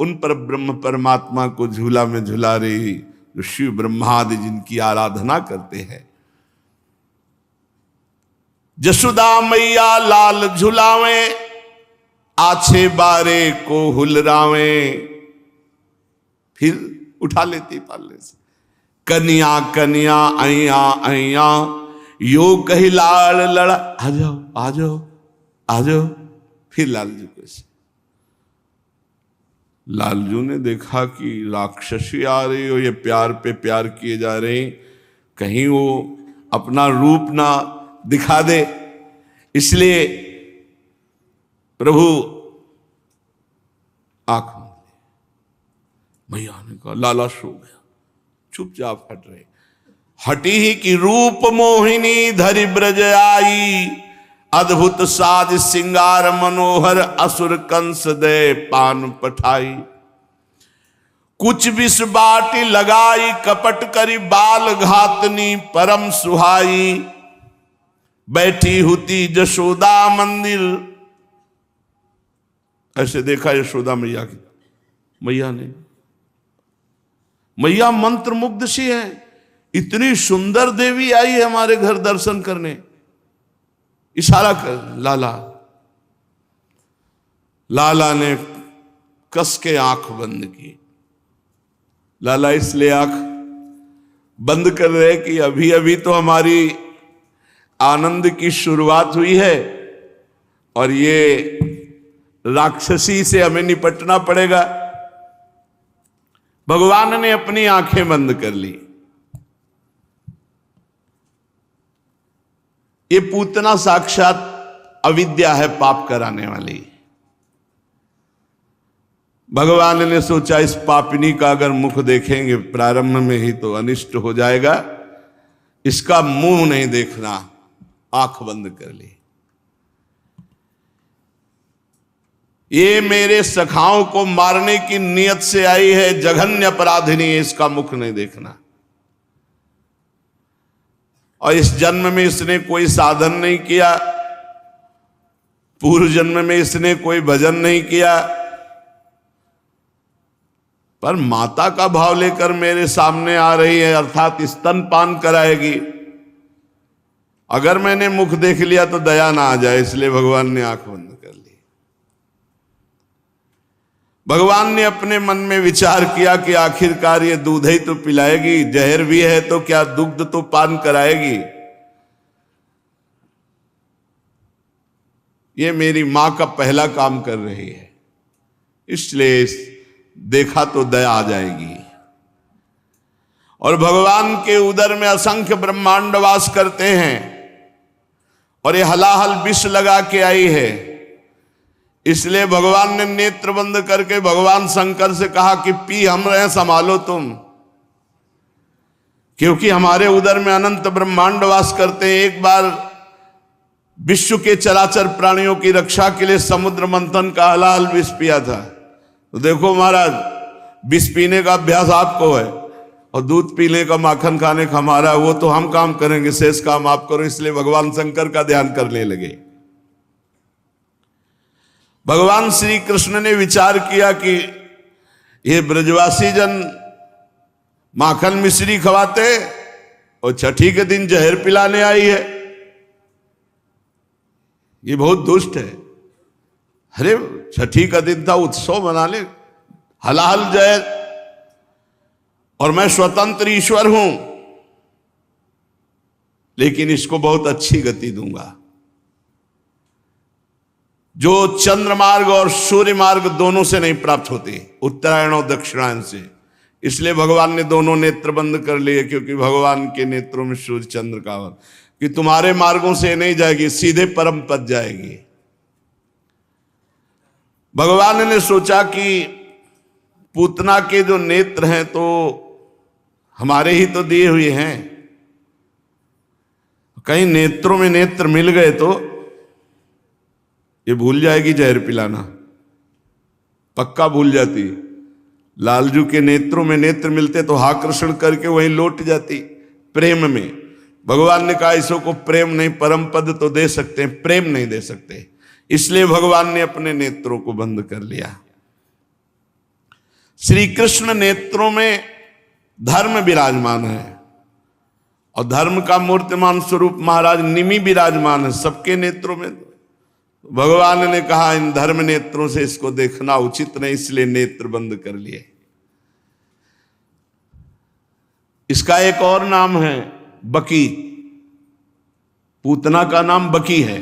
उन पर ब्रह्म परमात्मा को झूला में झुला रही जो शिव ब्रह्मादि जिनकी आराधना करते हैं। जसोदा मैया लाल झुलावे, आछे बारे को हुलरावे। फिर उठा लेती पालने से। कन्या कन्या अया अया, यो कही लाल लड़ा। आ जाओ आ जाओ आ जाओ। फिर लालजू को ऐसे। लालजू ने देखा कि राक्षसी आ रही हो, ये प्यार पे प्यार किए जा रहे, कहीं वो अपना रूप ना दिखा दे, इसलिए प्रभु आंख मैया ने कहा लाला सो गया। चुपचाप हट रहे। हटी ही कि रूप मोहिनी धरि ब्रज आई, अद्भुत साज सिंगार मनोहर असुर कंस दे पान पठाई। कुछ विष बाटी लगाई, कपट करी बाल घातनी परम सुहाई। बैठी हुती जशोदा मंदिर। ऐसे देखा यशोदा मैया की। मैया ने, मैया मंत्र मुग्ध सी है, इतनी सुंदर देवी आई है हमारे घर दर्शन करने। इशारा कर लाला। लाला ने कस के आंख बंद की। लाला इसलिए आंख बंद कर रहे कि अभी अभी तो हमारी आनंद की शुरुआत हुई है और ये राक्षसी से हमें निपटना पड़ेगा। भगवान ने अपनी आंखें बंद कर ली। ये पूतना साक्षात अविद्या है, पाप कराने वाली। भगवान ने सोचा इस पापिनी का अगर मुख देखेंगे प्रारंभ में ही तो अनिष्ट हो जाएगा, इसका मुंह नहीं देखना। आंख बंद कर ली। ये मेरे सखाओं को मारने की नियत से आई है, जघन्य अपराधिनी, इसका मुख नहीं देखना। और इस जन्म में इसने कोई साधन नहीं किया, पूर्व जन्म में इसने कोई भजन नहीं किया, पर माता का भाव लेकर मेरे सामने आ रही है, अर्थात स्तनपान कराएगी। अगर मैंने मुख देख लिया तो दया ना आ जाए, इसलिए भगवान ने आंख बंद कर ली। भगवान ने अपने मन में विचार किया कि आखिरकार ये दूध ही तो पिलाएगी, जहर भी है तो क्या दुग्ध तो पान कराएगी। ये मेरी मां का पहला काम कर रही है, इसलिए देखा तो दया आ जाएगी। और भगवान के उदर में असंख्य ब्रह्मांड वास करते हैं और ये हलाहल विष लगा के आई है, इसलिए भगवान ने नेत्र बंद करके भगवान शंकर से कहा कि पी हम रहे, संभालो तुम, क्योंकि हमारे उदर में अनंत ब्रह्मांड वास करते हैं। एक बार विश्व के चराचर प्राणियों की रक्षा के लिए समुद्र मंथन का हलाल विष पिया था। तो देखो महाराज, विष पीने का अभ्यास आपको है और दूध पीने का, माखन खाने का हमारा, वो तो हम काम करेंगे, शेष काम आप करो। इसलिए भगवान शंकर का ध्यान करने लगे। भगवान श्री कृष्ण ने विचार किया कि ये ब्रजवासी जन माखन मिश्री खवाते और छठी के दिन जहर पिलाने आई है, ये बहुत दुष्ट है। अरे छठी का दिन था, उत्सव मना ले, हलाल जहर, और मैं स्वतंत्र ईश्वर हूं, लेकिन इसको बहुत अच्छी गति दूंगा। जो चंद्र मार्ग और सूर्य मार्ग दोनों से नहीं प्राप्त होते, उत्तरायण और दक्षिणायन से। इसलिए भगवान ने दोनों नेत्र बंद कर लिए, क्योंकि भगवान के नेत्रों में सूर्य चंद्र का और कि तुम्हारे मार्गों से नहीं जाएगी, सीधे परम पद जाएगी। भगवान ने सोचा कि पूतना के जो नेत्र हैं तो हमारे ही तो दिए हुए हैं, कहीं नेत्रों में नेत्र मिल गए तो ये भूल जाएगी जहर पिलाना, पक्का भूल जाती। लालजू के नेत्रों में नेत्र मिलते तो आकर्षण करके वहीं लौट जाती प्रेम में। भगवान ने कहा इसो को प्रेम नहीं, परम पद तो दे सकते हैं, प्रेम नहीं दे सकते। इसलिए भगवान ने अपने नेत्रों को बंद कर लिया। श्री कृष्ण नेत्रों में धर्म विराजमान है और धर्म का मूर्तिमान स्वरूप महाराज निमि विराजमान है सबके नेत्रों में। भगवान ने कहा इन धर्म नेत्रों से इसको देखना उचित नहीं, इसलिए नेत्र बंद कर लिए। इसका एक और नाम है बकी, पूतना का नाम बकी है।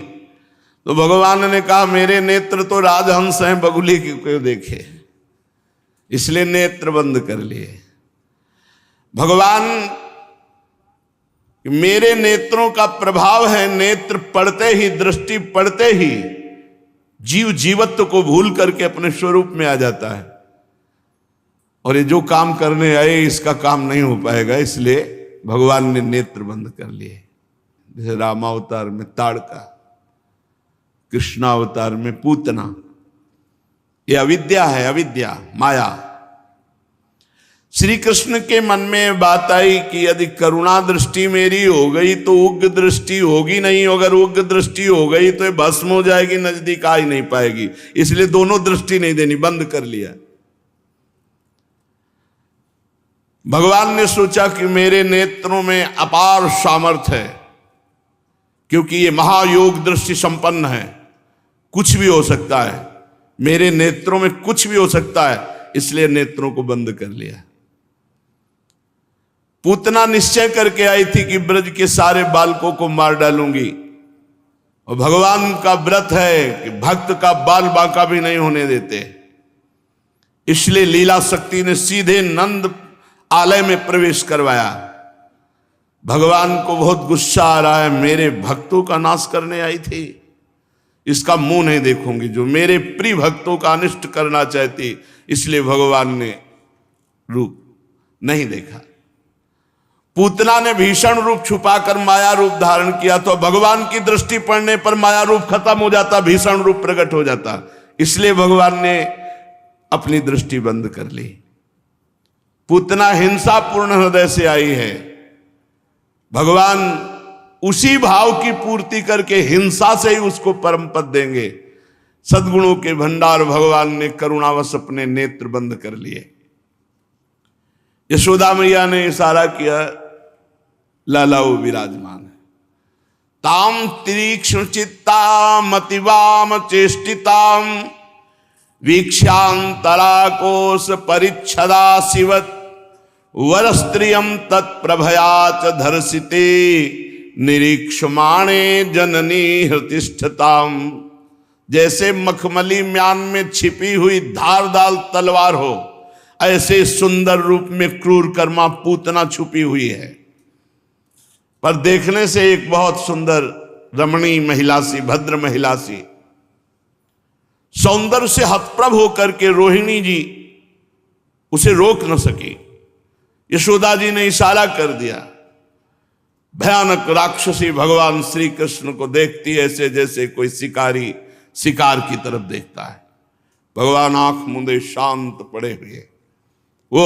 तो भगवान ने कहा मेरे नेत्र तो राजहंस हैं, बगुली क्यों देखे, इसलिए नेत्र बंद कर लिए। भगवान मेरे नेत्रों का प्रभाव है, नेत्र पड़ते ही, दृष्टि पड़ते ही जीव जीवत्व को भूल करके अपने स्वरूप में आ जाता है, और ये जो काम करने आए इसका काम नहीं हो पाएगा, इसलिए भगवान ने नेत्र बंद कर लिए। जैसे रामावतार में ताड़का, कृष्णावतार में पूतना। ये अविद्या है, अविद्या, माया। श्री कृष्ण के मन में बात आई कि यदि करुणा दृष्टि मेरी हो गई तो उग्र दृष्टि होगी नहीं, अगर उग्र दृष्टि हो गई तो ये भस्म हो जाएगी, नजदीक आ ही नहीं पाएगी, इसलिए दोनों दृष्टि नहीं देनी, बंद कर लिया। भगवान ने सोचा कि मेरे नेत्रों में अपार सामर्थ्य है, क्योंकि ये महायोग दृष्टि संपन्न है, कुछ भी हो सकता है, मेरे नेत्रों में कुछ भी हो सकता है, इसलिए नेत्रों को बंद कर लिया। पूतना निश्चय करके आई थी कि ब्रज के सारे बालकों को मार डालूंगी, और भगवान का व्रत है कि भक्त का बाल बांका भी नहीं होने देते। इसलिए लीला शक्ति ने सीधे नंद आलय में प्रवेश करवाया। भगवान को बहुत गुस्सा आ रहा है, मेरे भक्तों का नाश करने आई थी, इसका मुंह नहीं देखूंगी, जो मेरे प्रिय भक्तों का अनिष्ट करना चाहती। इसलिए भगवान ने रूप नहीं देखा। पूतना ने भीषण रूप छुपाकर माया रूप धारण किया, तो भगवान की दृष्टि पड़ने पर माया रूप खत्म हो जाता, भीषण रूप प्रकट हो जाता। इसलिए भगवान ने अपनी दृष्टि बंद कर ली। पूतना हिंसापूर्ण हृदय से आई है, भगवान उसी भाव की पूर्ति करके हिंसा से ही उसको परम पद देंगे। सद्गुणों के भंडार भगवान ने करुणावश अपने नेत्र बंद कर लिए। यशोदा मैया ने इशारा किया, लाला वो विराजमान है। ताम तीक्ष्ण चित्ताम अतिवाम चेष्टिताम वीक्षांतराकोश परिच्छदा शिवत वरस्त्रियम तत्प्रभया च धर्षिते निरीक्षमाणे जननी हृतिष्ठताम। जैसे मखमली म्यान में छिपी हुई धारदार तलवार हो, ऐसे सुंदर रूप में क्रूर कर्मा पूतना छुपी हुई है, पर देखने से एक बहुत सुंदर रमणीय महिला सी, भद्र महिला सी। सौंदर्य से हतप्रभ होकर के रोहिणी जी उसे रोक न सकी। यशोदा जी ने इशारा कर दिया, भयानक राक्षसी भगवान श्री कृष्ण को देखती है ऐसे जैसे कोई शिकारी शिकार की तरफ देखता है। भगवान आंख मूंदे शांत पड़े हुए वो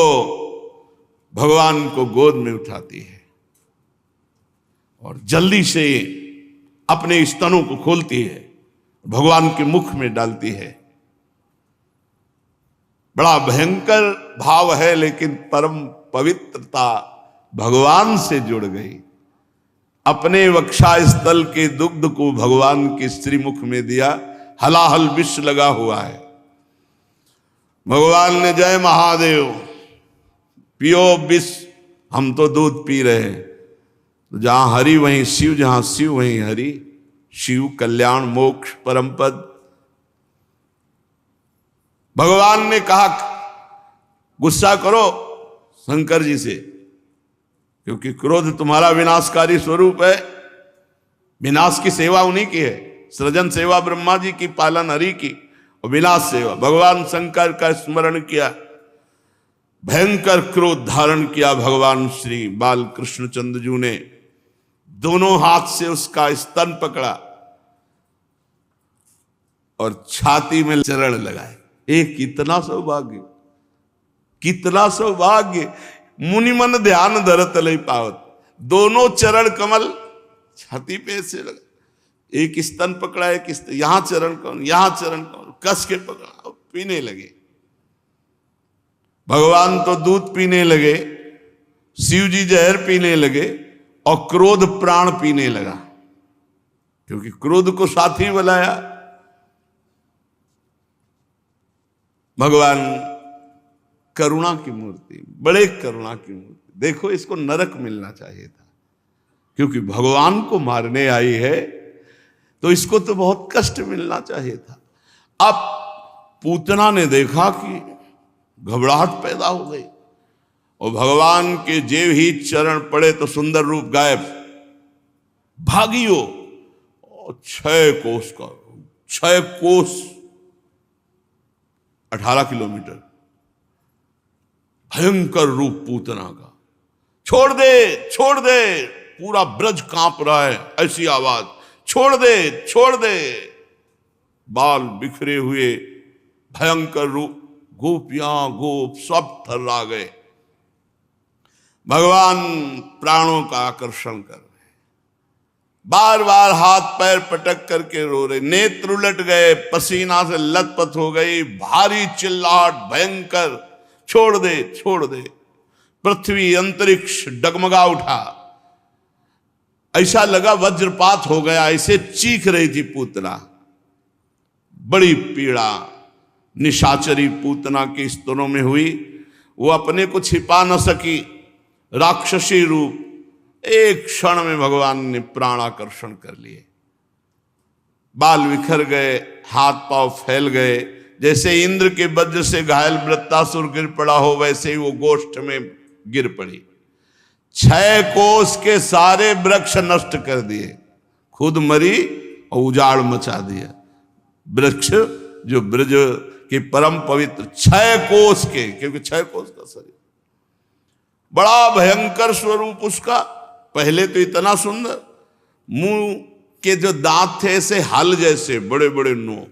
भगवान को गोद में उठाती है और जल्दी से अपने स्तनों को खोलती है, भगवान के मुख में डालती है। बड़ा भयंकर भाव है, लेकिन परम पवित्रता भगवान से जुड़ गई। अपने वक्षा स्थल के दुग्ध को भगवान के श्रीमुख में दिया, हलाहल विष लगा हुआ है। भगवान ने जय महादेव पियो विष, हम तो दूध पी रहे हैं। तो जहां हरि वहीं शिव, जहां शिव वहीं हरि, शिव कल्याण मोक्ष परम पद। भगवान ने कहा गुस्सा करो शंकर जी से, क्योंकि क्रोध तुम्हारा विनाशकारी स्वरूप है। विनाश की सेवा उन्हीं की है, सृजन सेवा ब्रह्मा जी की, पालन हरि की, और विनाश सेवा। भगवान शंकर का स्मरण किया, भयंकर क्रोध धारण किया भगवान श्री बाल कृष्ण चंद्रजू ने। दोनों हाथ से उसका स्तन पकड़ा और छाती में चरण लगाए। एक कितना सौभाग्य, कितना सौभाग्य। मुनि मन ध्यान धरत लई पावत। दोनों चरण कमल छाती पे से लगा, एक स्तन पकड़ा, एक यहां चरण कमल, यहां चरण कमल, कस के पकड़ा, पीने लगे। भगवान तो दूध पीने लगे, शिव जी जहर पीने लगे, और क्रोध प्राण पीने लगा, क्योंकि क्रोध को साथी बनाया। भगवान करुणा की मूर्ति, बड़े करुणा की मूर्ति। देखो इसको नरक मिलना चाहिए था, क्योंकि भगवान को मारने आई है तो इसको तो बहुत कष्ट मिलना चाहिए था। अब पूतना ने देखा कि घबराहट पैदा हो गई, और भगवान के जेव ही चरण पड़े तो सुंदर रूप गायब। भागियो, और 6 कोस का, 6 कोस 18 किलोमीटर भयंकर रूप पूतना का। छोड़ दे, छोड़ दे, पूरा ब्रज कांप रहा है, ऐसी आवाज, छोड़ दे, छोड़ दे। बाल बिखरे हुए भयंकर रूप, गोपियां गोप सब थर्रा गए। भगवान प्राणों का आकर्षण कर रहे, बार बार हाथ पैर पटक करके रो रहे, नेत्र उलट गए, पसीना से लथपथ हो गई, भारी चिल्लाहट भयंकर, छोड़ दे, छोड़ दे। पृथ्वी अंतरिक्ष डगमगा उठा, ऐसा लगा वज्रपात हो गया, ऐसे चीख रही थी पूतना। बड़ी पीड़ा निशाचरी पूतना के स्तनों में हुई। वो अपने को छिपा न सकी, राक्षसी रूप एक क्षण में भगवान ने प्राणाकर्षण कर लिए। बाल बिखर गए, हाथ पांव फैल गए, जैसे इंद्र के वज्र से घायल वृत्तासुर गिर पड़ा हो, वैसे ही वो गोष्ठ में गिर पड़ी। 6 कोस के सारे वृक्ष नष्ट कर दिए, खुद मरी और उजाड़ मचा दिया। वृक्ष जो ब्रज के परम पवित्र 6 कोस के, क्योंकि 6 कोस का शरीर, बड़ा भयंकर स्वरूप उसका। पहले तो इतना सुंदर, मुंह के जो दांत थे ऐसे हल जैसे बड़े बड़े नो,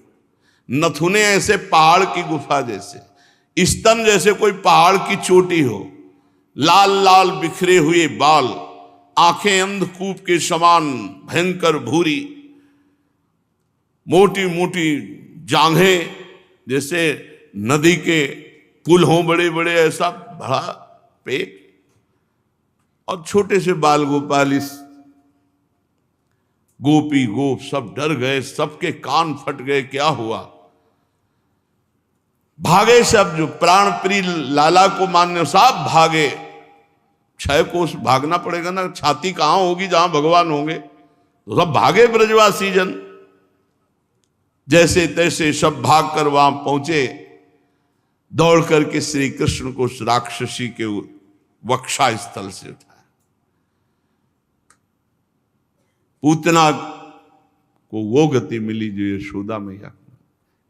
नथुने ऐसे पहाड़ की गुफा जैसे, स्तन जैसे कोई पहाड़ की चोटी हो, लाल लाल बिखरे हुए बाल, आंखें अंधकूप के समान भयंकर भूरी, मोटी मोटी जांघें जैसे नदी के पुल हों बड़े बड़े, ऐसा बड़ा पेट, और छोटे से बाल गोपाल। इस गोपी गोप सब डर गए, सबके कान फट गए, क्या हुआ। भागे सब, जो प्राण प्रिय लाला को मान्य सब भागे। 6 कोस भागना पड़ेगा ना, छाती कहां होगी जहां भगवान होंगे, तो सब भागे ब्रजवासी जन। जैसे तैसे सब भाग कर वहां पहुंचे, दौड़ करके श्री कृष्ण को उस राक्षसी के वक्षा स्थल से उठाया। पूतना को वो गति मिली जो यशोदा मैया।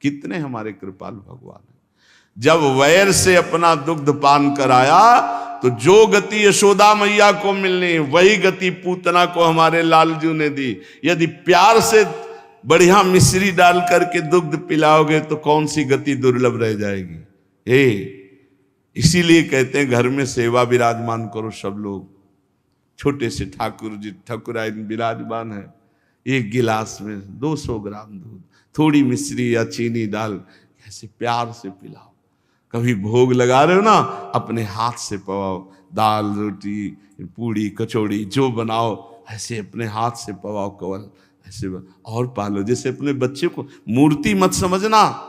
कितने हमारे कृपाल भगवान है। जब वैर से अपना दुग्ध पान कराया तो जो गति यशोदा मैया को मिलनी वही गति पूतना को हमारे लालजू ने दी। यदि प्यार से बढ़िया मिश्री डाल करके दुग्ध पिलाओगे तो कौन सी गति दुर्लभ रह जाएगी। इसीलिए कहते हैं घर में सेवा विराजमान करो। सब लोग छोटे से ठाकुर जी ठाकुराइन विराजमान है, एक गिलास में 200 ग्राम दूध, थोड़ी मिश्री या चीनी डाल ऐसे प्यार से पिलाओ। कभी भोग लगा रहे हो ना, अपने हाथ से पवाओ। दाल रोटी पूड़ी कचौड़ी जो बनाओ ऐसे अपने हाथ से पवाओ, कवल ऐसे और पालो। जैसे अपने बच्चे को मूर्ति मत समझना।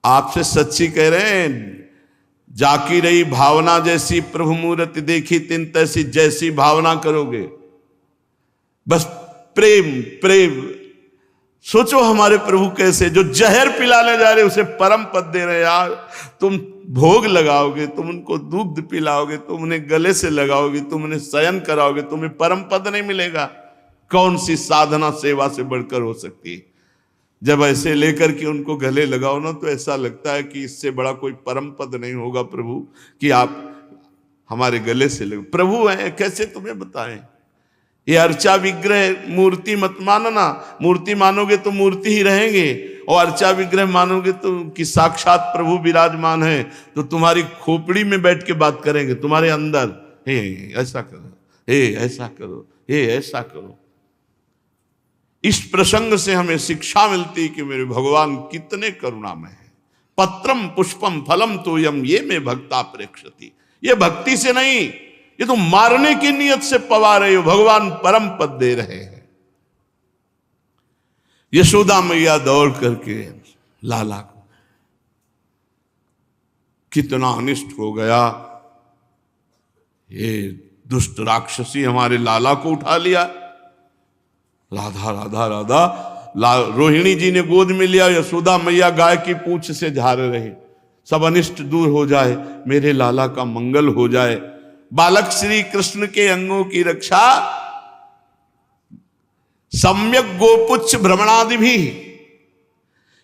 आपसे सच्ची कह रहे हैं, जाकी रही भावना जैसी प्रभु मूर्ति देखी तिन तैसी, जैसी भावना करोगे बस प्रेम प्रेम। सोचो हमारे प्रभु कैसे, जो जहर पिलाने जा रहे उसे परम पद दे रहे। यार तुम भोग लगाओगे, तुम उनको दूध पिलाओगे, तुम उन्हें गले से लगाओगे, तुम उन्हें शयन कराओगे, तुम्हें परम पद नहीं मिलेगा। कौन सी साधना सेवा से बढ़कर हो सकती है। जब ऐसे लेकर के उनको गले लगाओ ना तो ऐसा लगता है कि इससे बड़ा कोई परम पद नहीं होगा प्रभु कि आप हमारे गले से लगे। प्रभु हैं, कैसे तुम्हें बताएं। ये अर्चा विग्रह मूर्ति मत मानना। मूर्ति मानोगे तो मूर्ति ही रहेंगे, और अर्चा विग्रह मानोगे तो कि साक्षात प्रभु विराजमान है, तो तुम्हारी खोपड़ी में बैठ के बात करेंगे तुम्हारे अंदर। हे ऐसा करो, हे ऐसा करो, हे ऐसा करो। इस प्रसंग से हमें शिक्षा मिलती कि मेरे भगवान कितने करुणामय हैं। पत्रम पुष्पम फलम तोयम ये में भक्ता प्रेक्षति। ये भक्ति से नहीं, ये तो मारने की नियत से पवा रहे हो। भगवान परम पद दे रहे हैं। यशोदा मैया दौड़ करके लाला को, कितना अनिष्ट हो गया। ये दुष्ट राक्षसी हमारे लाला को उठा लिया। राधा राधा राधा रोहिणी जी ने गोद में लिया। यशोदा मैया गाय की पूंछ से झाड़ रहे, सब अनिष्ट दूर हो जाए, मेरे लाला का मंगल हो जाए। बालक श्री कृष्ण के अंगों की रक्षा सम्यक गोपुच्छ भ्रमणादि भी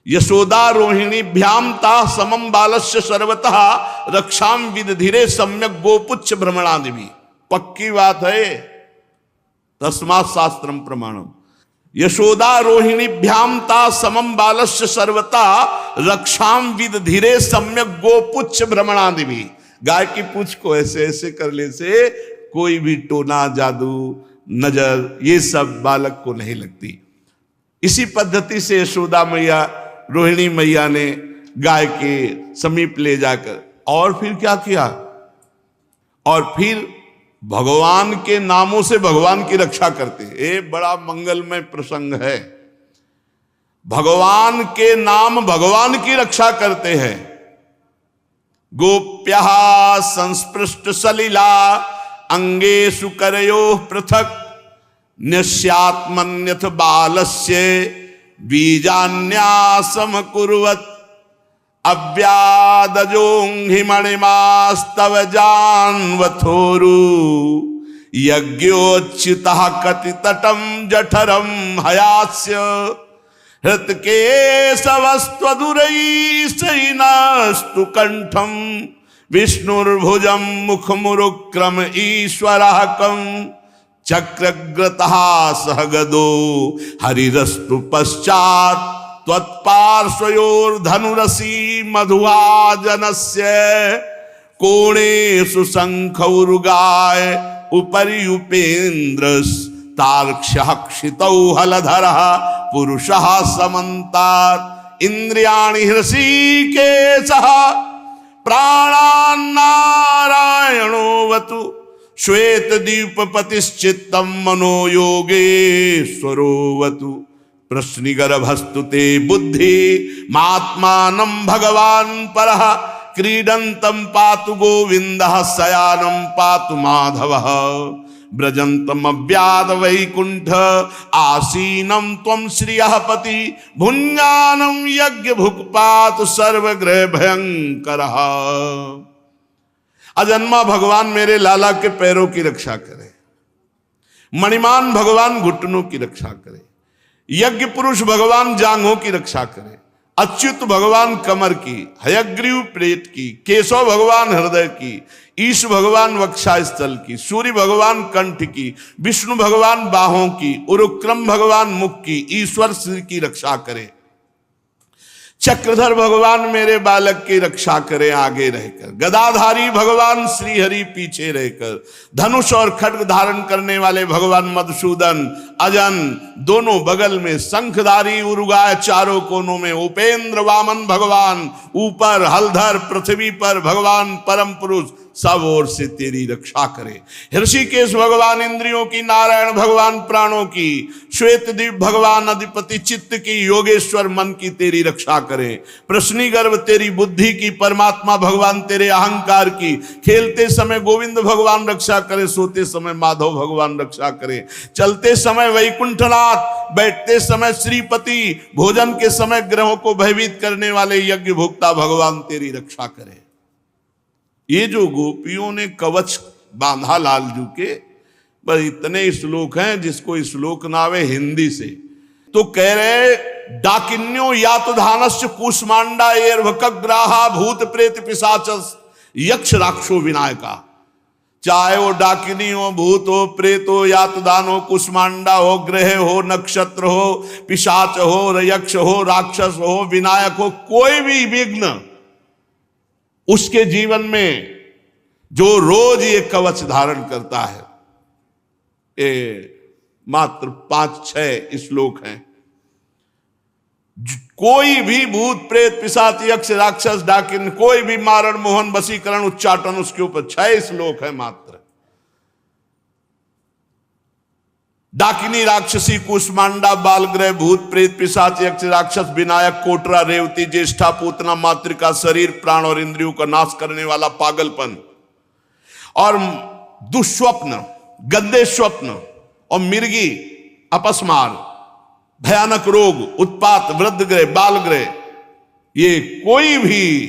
यशोदा रोहिणी भ्याम ता समम बालस्य सर्वतः रक्षाम विदधिरे सम्यक गोपुच्छ भ्रमणादि भी। पक्की बात है, तस्मात् शास्त्रम प्रमाणम। यशोदा रोहिणी भ्याम ता समम बालस्य सर्वता रक्षाम विदधिरे सम्यक गोपुच्छ भ्रमणादि भी। गाय की पूंछ को ऐसे ऐसे करने से कोई भी टोना जादू नजर ये सब बालक को नहीं लगती। इसी पद्धति से यशोदा मैया रोहिणी मैया ने गाय के समीप ले जाकर और फिर क्या किया, और फिर भगवान के नामों से भगवान की रक्षा करते हैं। ये बड़ा मंगलमय प्रसंग है। भगवान के नाम भगवान की रक्षा करते हैं। गोप्या संस्पृष्ट सलिला अंगेषु करयोः पृथक न्यस्यात्मन्यथ बालस्य बीजान्यासम कुर्वत् अव्यादजोंहि मणिमास्तव जानवथोरु यज्ञोच्युतः कतितटं जठरं हयास्य हृत्केशवस्त्वदुरैः कंठं विष्णुर्भुजं मुखमुरुक्रम ईश्वराकं चक्रग्रतः सह गदो हरिरस्तु पश्चात् त्वत्पार्श्वयोर्धनुरसी मधुवाजनस्य कोणेषु शंखौरुगाय उपरि उपेन्द्रस्तार्क्ष्यः क्षितौ हलधरः पुरुषः समन्तात् इन्द्रियाणि हृषीकेशः प्राणान्नारायणोऽवतु श्वेतदीपपतिश्चित्तं मनो योगेश्वरोऽवतु प्रश्निगर्भस्तु ते बुद्धि मात्मानं भगवान् परः क्रीडन्तं पातु गोविन्दः शयानं पातु माधवः व्रजन्तम् अव्याद वैकुण्ठ आसीनं त्वं श्रियः पति भुञ्जानं यज्ञ भुक् पातु सर्वग्रह भयंकरः। अजन्मा भगवान मेरे लाला के पैरों की रक्षा करे, मणिमान भगवान घुटनों की रक्षा करे, यज्ञ पुरुष भगवान जांघों की रक्षा करे, अच्युत भगवान कमर की, हयग्रीव पेट की, केशव भगवान हृदय की, ईश भगवान वक्षास्थल की, सूर्य भगवान कंठ की, विष्णु भगवान बाहों की, उरुक्रम भगवान मुख की, ईश्वर सिर की रक्षा करे। चक्रधर भगवान मेरे बालक की रक्षा करें आगे रहकर, गदाधारी भगवान श्री हरि पीछे रहकर, धनुष और खड्ग धारण करने वाले भगवान मधुसूदन अजन दोनों बगल में, शंखधारी उरुगाय चारों कोनों में, उपेंद्र वामन भगवान ऊपर, हलधर पृथ्वी पर भगवान परम पुरुष सब ओर से तेरी रक्षा करे। ऋषिकेश भगवान इंद्रियों की, नारायण भगवान प्राणों की, श्वेतद्वीप भगवान अधिपति चित्त की, योगेश्वर मन की तेरी रक्षा करे। प्रश्नी गर्भ तेरी बुद्धि की, परमात्मा भगवान तेरे अहंकार की, खेलते समय गोविंद भगवान रक्षा करे, सोते समय माधव भगवान रक्षा करे, चलते समय वैकुंठनाथ, बैठते समय श्रीपति, भोजन के समय ग्रहों को भयभीत करने वाले यज्ञ भोक्ता भगवान तेरी रक्षा करे। ये जो गोपियों ने कवच बांधा लालजू के, बस इतने श्लोक हैं, जिसको श्लोक ना आवे हिंदी से तो कह रहे डाकिन्यो यातधानस्य कुष्मांडा एर्भकग्राहा भूत प्रेत पिशाचस यक्ष राक्षो विनायका। चाहे वो डाकिनी हो, भूत हो, प्रेत हो, यातदान हो, कुष्मांडा हो, ग्रह हो, नक्षत्र हो, पिशाच हो, यक्ष हो, राक्षस हो, विनायक हो, कोई भी विघ्न उसके जीवन में जो रोज ये कवच धारण करता है, ये मात्र 5-6 श्लोक हैं। कोई भी भूत प्रेत पिशाच यक्ष राक्षस डाकिन, कोई भी मारण मोहन वशीकरण उच्चाटन, उसके ऊपर 6 श्लोक है मात्र। डाकिनी राक्षसी कुष्मांडा बालग्रह भूत प्रेत पिशाच यक्ष राक्षस विनायक कोटरा रेवती ज्येष्ठा पूतना मातृका शरीर प्राण और इंद्रियों का नाश करने वाला पागलपन और दुष्स्वप्न, गंदे स्वप्न और मिर्गी अपस्मार, भयानक रोग, उत्पात, वृद्ध ग्रह, बाल ग्रह, ये कोई भी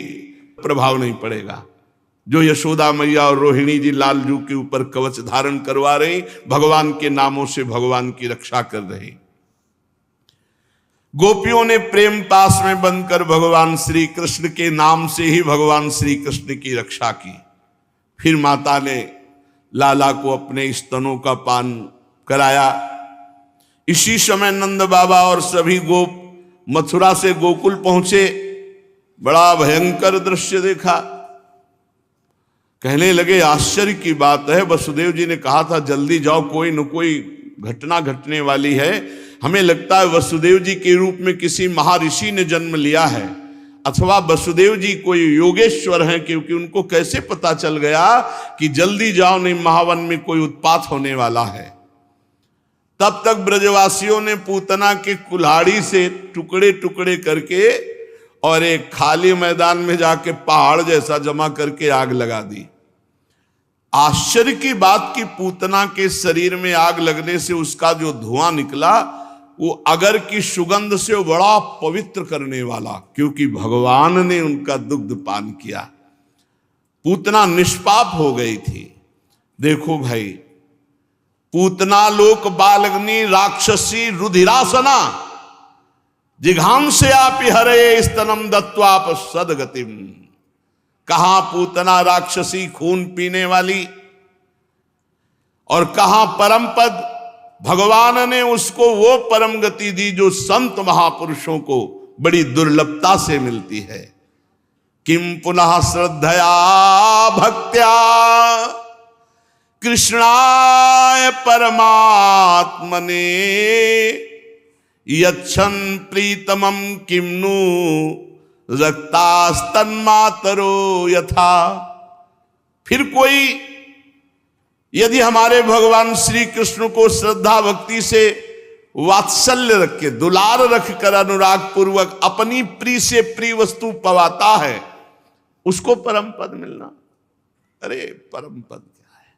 प्रभाव नहीं पड़ेगा। जो यशोदा मैया और रोहिणी जी लालजू के ऊपर कवच धारण करवा रही, भगवान के नामों से भगवान की रक्षा कर रही। गोपियों ने प्रेम पास में बनकर भगवान श्री कृष्ण के नाम से ही भगवान श्री कृष्ण की रक्षा की। फिर माता ने लाला को अपने स्तनों का पान कराया। इसी समय नंद बाबा और सभी गोप मथुरा से गोकुल पहुंचे। बड़ा भयंकर दृश्य देखा। कहने लगे आश्चर्य की बात है, वसुदेव जी ने कहा था जल्दी जाओ, कोई न कोई घटना घटने वाली है। हमें लगता है वसुदेव जी के रूप में किसी महर्षि ने जन्म लिया है, अथवा वसुदेव जी कोई योगेश्वर हैं, क्योंकि उनको कैसे पता चल गया कि जल्दी जाओ नहीं महावन में कोई उत्पात होने वाला है। तब तक ब्रजवासियों ने पूतना के कुल्हाड़ी से टुकड़े टुकड़े करके और एक खाली मैदान में जाके पहाड़ जैसा जमा करके आग लगा दी। आश्चर्य की बात कि पूतना के शरीर में आग लगने से उसका जो धुआं निकला वो अगर की सुगंध से बड़ा पवित्र करने वाला, क्योंकि भगवान ने उनका दुग्ध पान किया। पूतना निष्पाप हो गई थी। देखो भाई, पूतना लोक बालग्नि राक्षसी रुधिरासना जिघाम से आप हरे स्तनम दत्वाप सदगतिम। कहां पूतना राक्षसी खून पीने वाली और कहां परम पद। भगवान ने उसको वो परम गति दी जो संत महापुरुषों को बड़ी दुर्लभता से मिलती है। किम पुनः श्रद्धया भक्त्या कृष्णाय परमात्मने यच्छन प्रीतमं किम्नु रक्तास्तन्मातरो यथा। फिर कोई यदि हमारे भगवान श्री कृष्ण को श्रद्धा भक्ति से वात्सल्य रख के, दुलार रख कर, अनुराग पूर्वक अपनी प्रिय से प्रिय वस्तु पवाता है, उसको परम पद मिलना। अरे परम पद क्या है?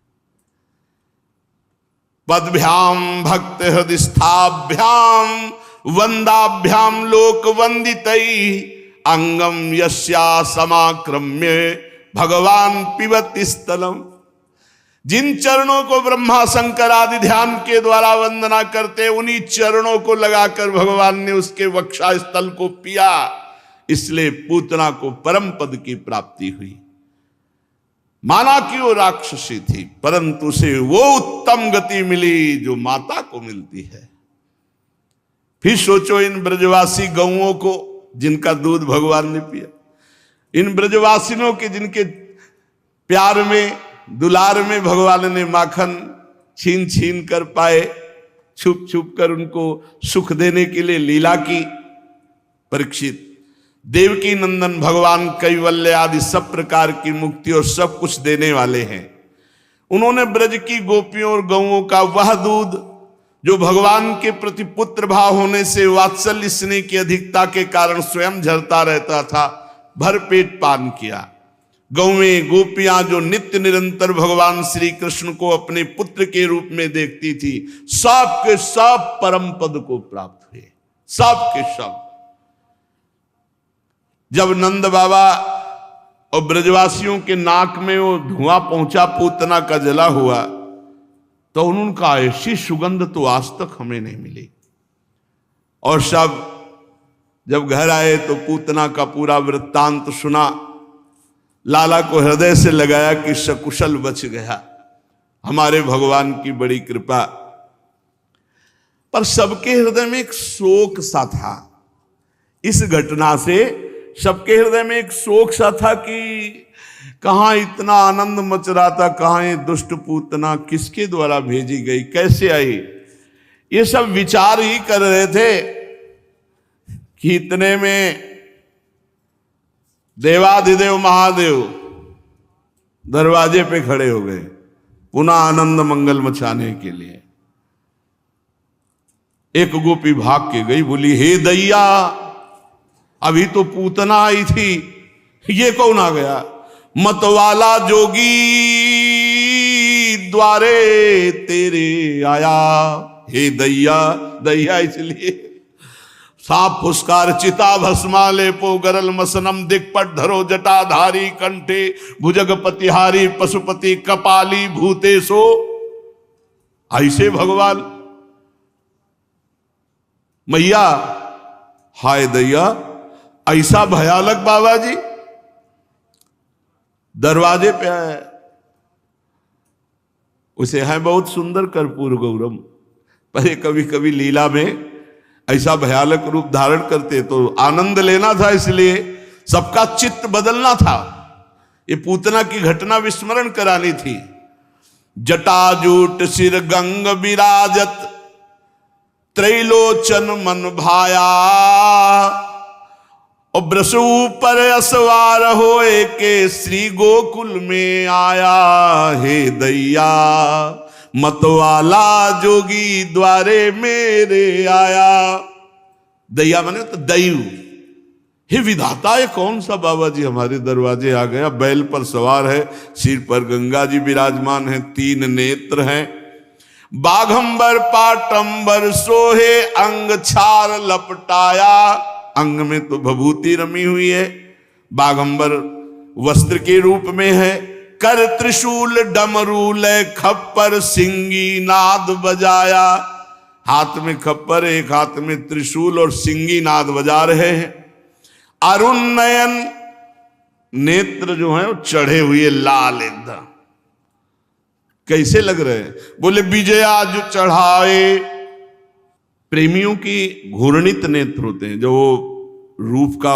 पदभ्याम भक्त हृदयस्थाभ्याम वंदाभ्याम लोक वंदितई अंगम यस्या समाक्रम्य भगवान पिबति स्थलम। जिन चरणों को ब्रह्मा शंकर आदि ध्यान के द्वारा वंदना करते, उन्हीं चरणों को लगाकर भगवान ने उसके वक्षा स्थल को पिया। इसलिए पूतना को परम पद की प्राप्ति हुई। माना कि वो राक्षसी थी, परंतु उसे वो उत्तम गति मिली जो माता को मिलती है। फिर सोचो इन ब्रजवासी गौओं को जिनका दूध भगवान ने पिया, इन ब्रजवासिनों के जिनके प्यार में दुलार में भगवान ने माखन छीन छीन कर पाए, छुप छुप कर उनको सुख देने के लिए लीला की। परीक्षित, देवकी नंदन भगवान कैवल्य आदि सब प्रकार की मुक्ति और सब कुछ देने वाले हैं। उन्होंने ब्रज की गोपियों और गौओं का वह दूध जो भगवान के प्रति पुत्र भाव होने से वात्सल्य स्नेह की अधिकता के कारण स्वयं झरता रहता था, भरपेट पान किया। गौएं गोपियां जो नित्य निरंतर भगवान श्री कृष्ण को अपने पुत्र के रूप में देखती थी, सब के सब परम पद को प्राप्त हुए, सब के सब। जब नंद बाबा और ब्रजवासियों के नाक में वो धुआं पहुंचा पूतना का जला हुआ, तो उन्होंने कहा ऐसी सुगंध तो आज तक हमें नहीं मिली। और सब जब घर आए तो पूतना का पूरा वृत्तांत सुना, लाला को हृदय से लगाया कि सकुशल बच गया, हमारे भगवान की बड़ी कृपा। पर सबके हृदय में एक शोक सा था। इस घटना से सबके हृदय में एक शोक सा था कि कहां इतना आनंद मच रहा था, कहां ये दुष्ट पूतना किसके द्वारा भेजी गई, कैसे आई, ये सब विचार ही कर रहे थे कि इतने में देवाधिदेव महादेव दरवाजे पे खड़े हो गए पुनः आनंद मंगल मचाने के लिए। एक गोपी भाग के गई, बोली हे दैया, अभी तो पूतना आई थी, ये कौन आ गया? मतवाला जोगी द्वारे तेरे आया। हे दैया, दैया इसलिए साप फुस्कार चिता भस्माले पो गरल मसनम दिक्पट धरो जटाधारी कंठे भुजग पतिहारी पशुपति कपाली भूतेशो। ऐसे भगवान मैया, हाय दैया, ऐसा भयानक बाबा जी दरवाजे पे आया। उसे है बहुत सुंदर कर्पूर गौरम, पर कभी कभी लीला में ऐसा भयानक रूप धारण करते तो आनंद लेना था, इसलिए सबका चित्त बदलना था। ये पूतना की घटना विस्मरण करानी थी। जटाजूट सिर गंग विराजत त्रैलोचन मन भाया, और ब्रसु पर असवार होए के श्री गोकुल में आया। हे दैया, मतवाला जोगी द्वारे मेरे आया। दैया माने तो दैव। हे विधाता, ये कौन सा बाबा जी हमारे दरवाजे आ गया? बैल पर सवार है, सिर पर गंगा जी विराजमान है, 3 नेत्र हैं, बाघंबर पाटंबर सोहे अंग छार लपटाया। अंग में तो भभूति रमी हुई है, बाघंबर वस्त्र के रूप में है, कर त्रिशूल डमरूल खप्पर सिंगी नाद बजाया। हाथ में खप्पर, एक हाथ में त्रिशूल और सिंगी नाद बजा रहे हैं। अरुण नयन, नेत्र जो है वो चढ़े हुए लाल एकदम, कैसे लग रहे हैं? बोले विजया जो चढ़ाए। प्रेमियों की घूर्णित नेत्र होते हैं, जो रूप का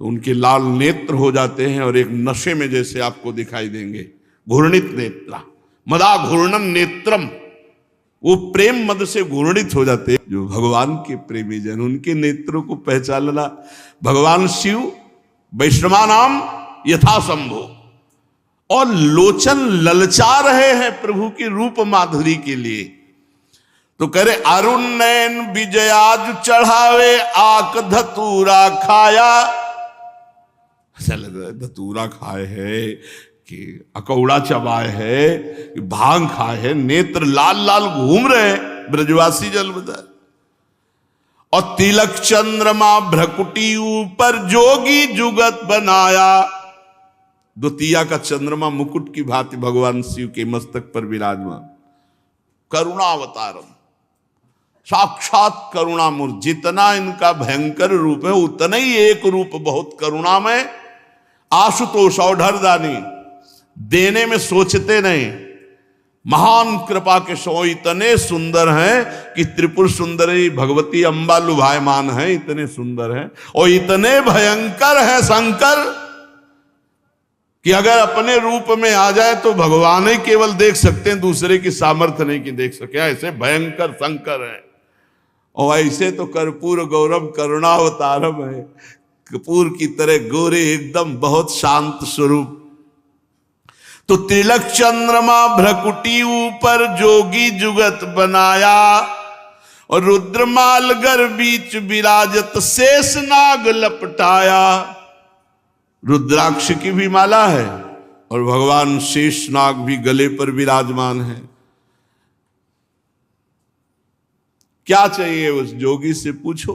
तो उनके लाल नेत्र हो जाते हैं और एक नशे में जैसे आपको दिखाई देंगे। घूर्णित नेत्र, मदा घूर्णन नेत्रम, वो प्रेम मद से घूर्णित हो जाते हैं। जो भगवान के प्रेमी जन, उनके नेत्रों को पहचानना। भगवान शिव वैष्णवा नाम यथा संभो, और लोचन ललचा रहे हैं प्रभु की रूप माधुरी के लिए। तो करे अरुण नयन विजयाज चढ़ावे आक धतूरा खाया। ऐसा लग रहा है धतूरा खाए है कि अकौड़ा चबाए है कि भांग खाए है। नेत्र लाल लाल घूम रहे हैं ब्रजवासी जल बता। और तिलक चंद्रमा भ्रकुटी ऊपर जोगी जुगत बनाया। द्वितीया का चंद्रमा मुकुट की भांति भगवान शिव के मस्तक पर विराजमान। करुणावतारम, साक्षात करुणामूर्ति। जितना इनका भयंकर रूप है उतना ही एक रूप बहुत करुणामय। आशुतोष औढ़रदानी, देने में सोचते नहीं, महान कृपा के सो इतने सुंदर हैं कि त्रिपुर सुंदरी भगवती अम्बा लुभायमान है, इतने सुंदर हैं और इतने भयंकर हैं शंकर कि अगर अपने रूप में आ जाए तो भगवान ही केवल देख सकते हैं, दूसरे की सामर्थ्य नहीं कि देख सके, ऐसे भयंकर शंकर हैं। और ऐसे तो कर्पूर गौरव करुणावतारम है, कपूर की तरह गोरे एकदम बहुत शांत स्वरूप। तो तिलक चंद्रमा भ्रकुटी ऊपर जोगी जुगत बनाया और रुद्रमाल गर बीच विराजत शेष नाग लपटाया। रुद्राक्ष की भी माला है और भगवान शेष नाग भी गले पर विराजमान है। क्या चाहिए उस जोगी से पूछो,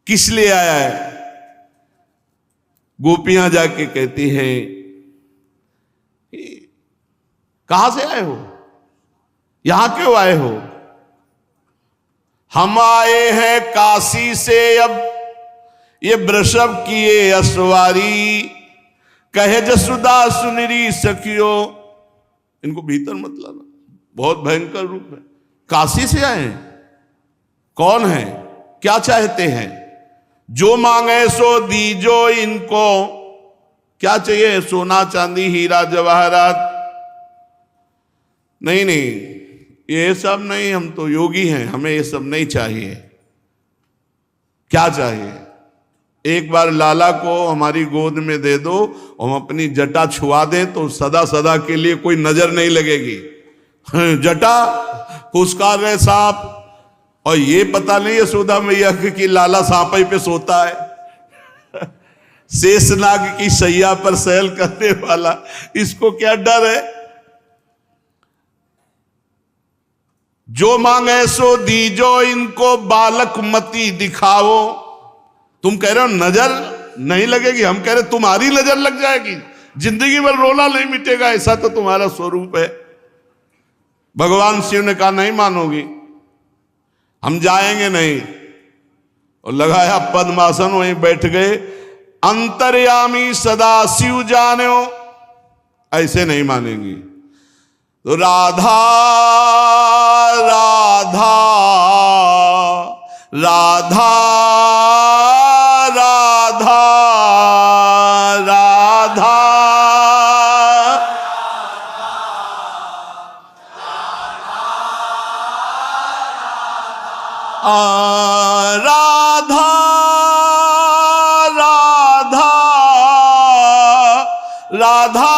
किस लिए आया है? गोपियां जाके कहती हैं कहां से आए हो, यहां क्यों आए हो? हम आए हैं काशी से, अब ये वृषभ किए असवारी, कहे जसुदा सुनरी सखियो। इनको भीतर मत लाना, बहुत भयंकर रूप है। काशी से आए हैं, कौन है, क्या चाहते हैं? जो मांगे सो दीजो इनको। क्या चाहिए? सोना चांदी हीरा जवाहरात? नहीं नहीं, ये सब नहीं, हम तो योगी हैं, हमें ये सब नहीं चाहिए। क्या चाहिए? एक बार लाला को हमारी गोद में दे दो, हम अपनी जटा छुआ दें तो सदा सदा के लिए कोई नजर नहीं लगेगी। जटा फुसकार रहे सांप, और ये पता नहीं है यशोदा मैया कि लाला सांप पे सोता है। शेषनाग की सैया पर सैल करने वाला, इसको क्या डर है? जो मांगे सो दीजो इनको, बालक मती दिखाओ। तुम कह रहे हो नजर नहीं लगेगी, हम कह रहे तुम्हारी नजर लग जाएगी, जिंदगी भर रोना नहीं मिटेगा, ऐसा तो तुम्हारा स्वरूप है। भगवान शिव ने कहा नहीं मानोगी, हम जाएंगे नहीं। और लगाया पद्मासन, वहीं बैठ गए। अंतर्यामी सदा शिव जानो, ऐसे नहीं मानेंगी। तो राधा राधा राधा राधा राधा राधा राधा राधा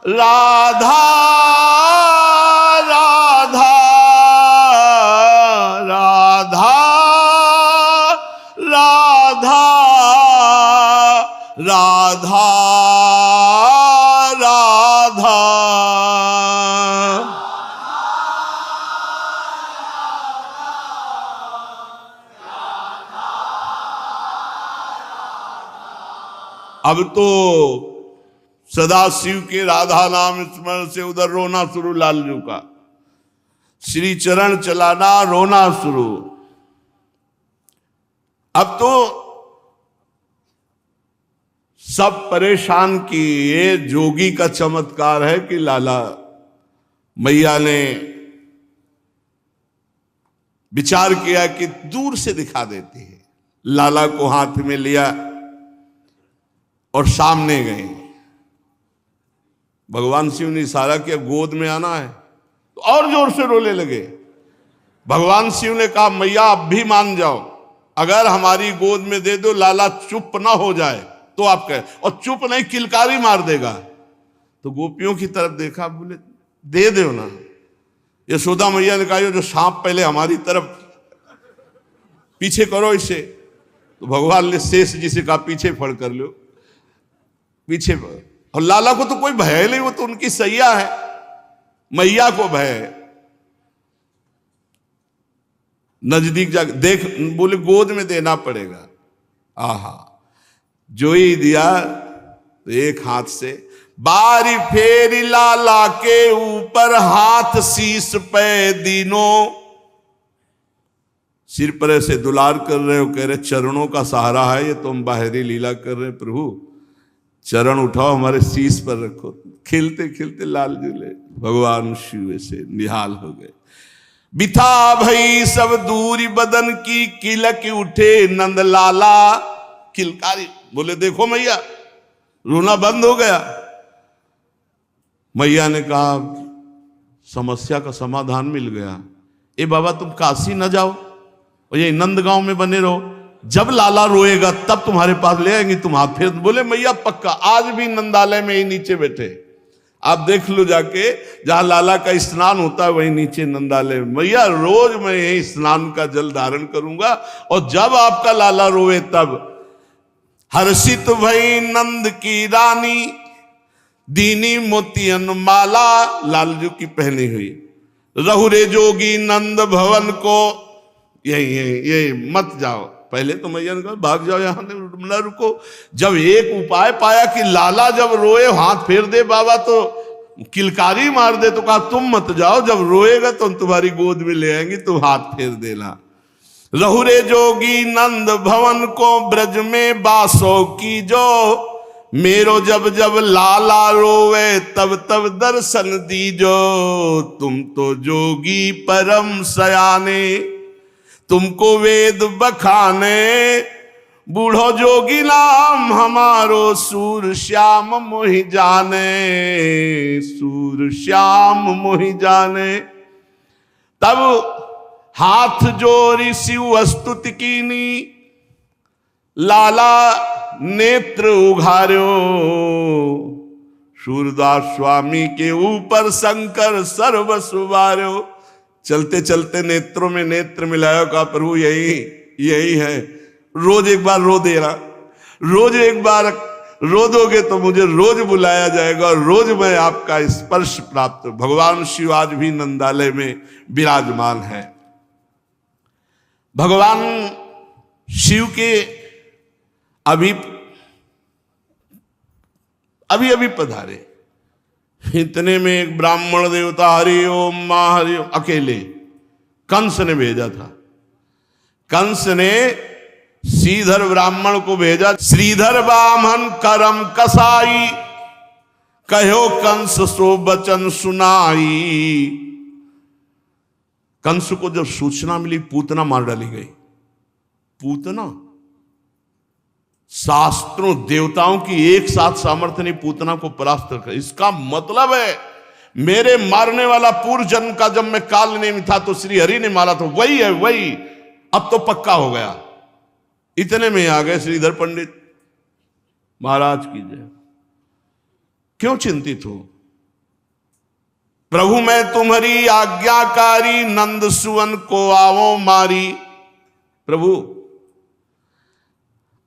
राधा राधा राधा राधा राधा राधा राधा। अब तो सदाशिव के राधा नाम स्मरण से उधर रोना शुरू, लालजू का श्री चरण चलाना, रोना शुरू। अब तो सब परेशान की। ये जोगी का चमत्कार है कि लाला मैया ने विचार किया कि दूर से दिखा देती है। लाला को हाथ में लिया और सामने गए। भगवान शिव ने इशारा किया गोद में आना है, तो और जोर से रोने लगे। भगवान शिव ने कहा मैया अब भी मान जाओ, अगर हमारी गोद में दे दो, लाला चुप ना हो जाए तो आप कहे, और चुप नहीं किलकारी मार देगा। तो गोपियों की तरफ देखा, बोले दे दो ना। यशोदा मैया ने कहा जो सांप पहले हमारी तरफ पीछे करो इसे। तो भगवान ने शेष जी से कहा पीछे फड़ कर लो, पीछे फड़। और लाला को तो कोई भय नहीं, वो तो उनकी सैया है, मैया को भय है। नजदीक जाकर देख, बोले गोद में देना पड़ेगा। आहा, जो ही दिया तो एक हाथ से बारी फेरी लाला के ऊपर, हाथ शीश पे दीनों। सिर पर ऐसे दुलार कर रहे हो, कह रहे चरणों का सहारा है ये, तुम बाहरी लीला कर रहे प्रभु, चरण उठाओ हमारे शीश पर रखो। खिलते खिलते लाल झूले, भगवान शिव से निहाल हो गए। बिथा भई सब दूरी बदन की, किलक उठे नंद लाला। किलकारी बोले देखो मैया, रोना बंद हो गया। मैया ने कहा समस्या का समाधान मिल गया। ए बाबा तुम काशी न जाओ और ये नंदगांव में बने रहो, जब लाला रोएगा तब तुम्हारे पास ले आएंगे, तुम हाथ फेर। बोले मैया पक्का, आज भी नंदालय में ही नीचे बैठे, आप देख लो जाके, जहां लाला का स्नान होता है वहीं नीचे नंदालय में। मैया रोज मैं यही स्नान का जल धारण करूंगा, और जब आपका लाला रोए तब। हर्षित भई नंद की रानी, दीनी मोतियन माला, लालजू की पहनी हुई। रहुरे जोगी नंद भवन को, यही मत जाओ। पहले तो मैया ने कहा भाग जाओ, यहां न रुको। जब एक उपाय पाया कि लाला जब रोए हाथ फेर दे बाबा, तो किलकारी मार दे, तो कहा तुम मत जाओ, जब रोएगा तो तुम्हारी गोद में ले आएंगे, तुम हाथ फेर देना। रहुरे जोगी नंद भवन को, ब्रज में बासों की जो, मेरो जब जब लाला रोवे तब तब दर्शन दीजो। तुम तो जोगी परम सयाने, तुमको वेद बखाने, बूढ़ो जोगी नाम हमारो, सूर श्याम मोहि जाने, सूर श्याम मोहि जाने। तब हाथ जोड़ी शिव स्तुति कीनी, लाला नेत्र उघार्यो। सूरदास स्वामी के ऊपर शंकर सर्व सुवार्यो। चलते चलते नेत्रों में नेत्र मिलाया, का प्रभु यही है। रोज एक बार रो देना, रोज एक बार रो दोगे तो मुझे रोज बुलाया जाएगा, और रोज मैं आपका स्पर्श प्राप्त। भगवान शिव आज भी नंदालय में विराजमान है। भगवान शिव के अभी पधारे। इतने में एक ब्राह्मण देवता हरि ओम मां हरि ओम, अकेले कंस ने भेजा था। कंस ने श्रीधर ब्राह्मण को भेजा। श्रीधर ब्राह्मण करम कसाई, कहो कंस सो बचन सुनाई। कंस को जब सूचना मिली पूतना मार डाली गई। पूतना, शास्त्रों देवताओं की एक साथ सामर्थ्य नहीं पूतना को परास्त कर। इसका मतलब है मेरे मारने वाला पूर्व जन्म का जब मैं काल नेमी था तो श्री हरि ने मारा, तो वही है वही, अब तो पक्का हो गया। इतने में आ गए श्रीधर पंडित। महाराज की जय। क्यों चिंतित हो? प्रभु मैं तुम्हारी आज्ञाकारी, नंद सुवन को आवो मारी। प्रभु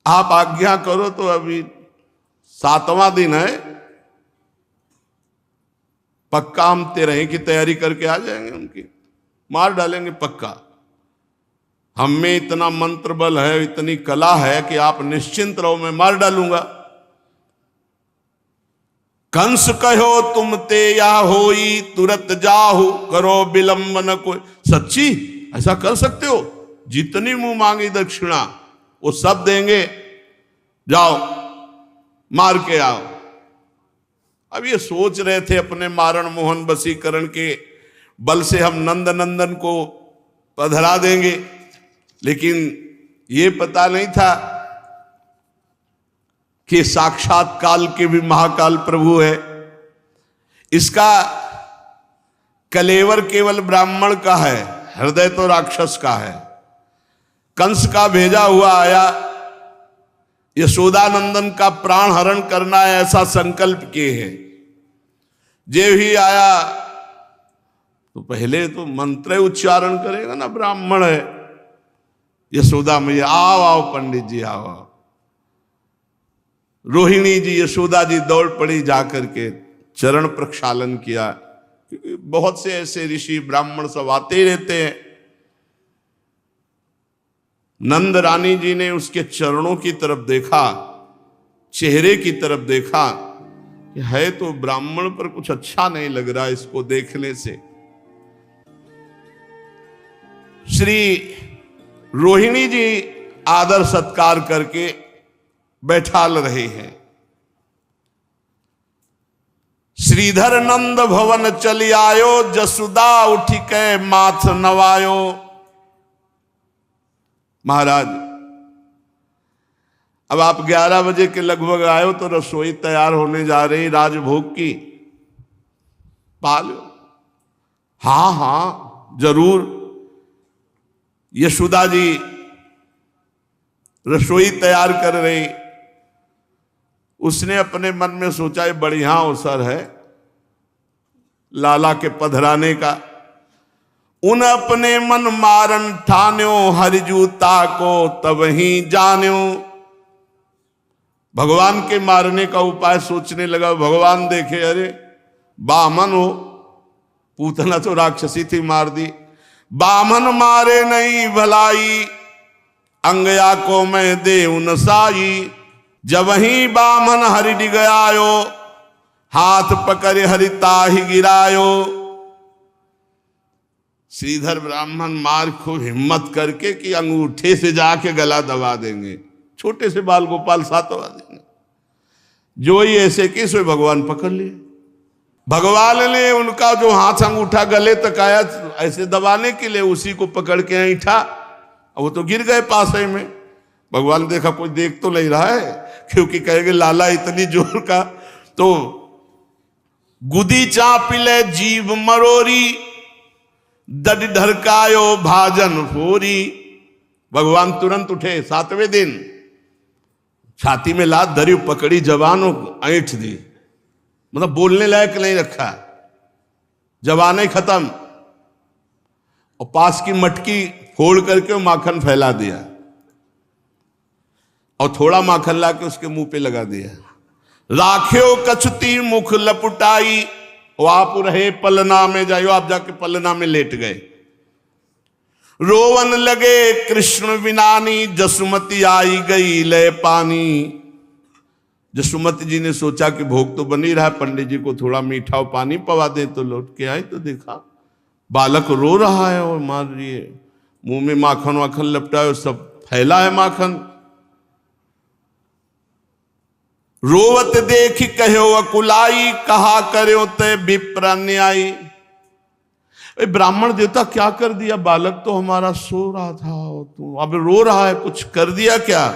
आप आज्ञा करो, तो अभी 7वां दिन है, पक्का हम 13 की तैयारी करके आ जाएंगे, उनकी मार डालेंगे पक्का। हम में इतना मंत्र बल है, इतनी कला है कि आप निश्चिंत रहो, मैं मार डालूंगा। कंस कहो तुम ते या होई, तुरंत जाहु करो विलंब न कोई। सच्ची ऐसा कर सकते हो? जितनी मुंह मांगी दक्षिणा वो सब देंगे, जाओ मार के आओ। अब ये सोच रहे थे अपने मारण मोहन वशीकरण के बल से हम नंद नंदन को पधरा देंगे, लेकिन ये पता नहीं था कि साक्षात काल के भी महाकाल प्रभु है। इसका कलेवर केवल ब्राह्मण का है, हृदय तो राक्षस का है। कंस का भेजा हुआ आया, यशोदानंदन का प्राण हरण करना है ऐसा संकल्प किए हैं। जे भी आया तो पहले तो मंत्र उच्चारण करेगा ना, ब्राह्मण है। यशोदा मैया आओ आओ पंडित जी आओ आओ। रोहिणी जी यशोदा जी दौड़ पड़ी, जाकर के चरण प्रक्षालन किया। बहुत से ऐसे ऋषि ब्राह्मण सब आते ही रहते हैं। नंद रानी जी ने उसके चरणों की तरफ देखा चेहरे की तरफ देखा कि है तो ब्राह्मण पर कुछ अच्छा नहीं लग रहा इसको देखने से। श्री रोहिणी जी आदर सत्कार करके बैठाल रहे हैं। श्रीधर नंद भवन चली आयो, जसुदा उठी के माथ नवायो। महाराज अब आप 11 बजे के लगभग आयो तो रसोई तैयार होने जा रही राजभोग की, पा लो। हाँ हाँ जरूर। यशोदा जी रसोई तैयार कर रही। उसने अपने मन में सोचा ये बढ़िया अवसर है लाला के पधराने का। उन अपने मन मारन ठान्यो, हरिजूता को तब ही जान्यो। भगवान के मारने का उपाय सोचने लगा। भगवान देखे अरे बामन हो, पूतना तो राक्षसी थी मार दी। बामन मारे नहीं भलाई, अंगया को मैं दे उन साई। जब ही बामन हरि डिगयायो, हाथ पकड़ हरिता ही गिरायो। श्रीधर ब्राह्मण मार खूब हिम्मत करके कि अंगूठे से जाके गला दबा देंगे, छोटे से बाल गोपाल सातवा देंगे। जो ही ऐसे की सो भगवान पकड़ लिए। भगवान ने उनका जो हाथ अंगूठा गले तक आया ऐसे दबाने के लिए उसी को पकड़ के ऐठा, वो तो गिर गए पासे में। भगवान देखा कोई देख तो नहीं रहा है, क्योंकि कहेंगे लाला इतनी जोर का। तो गुदी चापिले जीव मरोरी, दड ढरकायो भाजन फोरी। भगवान तुरंत उठे 7वें दिन, छाती में लात धरी, पकड़ी जवानों को ऐंठ दी। मतलब बोलने लायक नहीं रखा, जवानें खत्म। और पास की मटकी फोड़ करके माखन फैला दिया और थोड़ा माखन ला के उसके मुंह पे लगा दिया। राख्यो कछुती मुख लपुटाई, आप रहे पलना में जाइयो। आप जाके पलना में लेट गए। रोवन लगे कृष्ण विनानी, जसुमती आई गई ले पानी। जसुमती जी ने सोचा कि भोग तो बनी रहा, पंडित जी को थोड़ा मीठा और पानी पवा दे। तो लौट के आई तो देखा बालक रो रहा है और मार रही है, मुंह में माखन वाखन लपटाए, सब फैला है माखन। रोवत देख कहो अकुलाई, कहा करो ते विप्र न्यायी। ब्राह्मण देवता क्या कर दिया, बालक तो हमारा सो रहा था, तू अब रो रहा है, कुछ कर दिया क्या?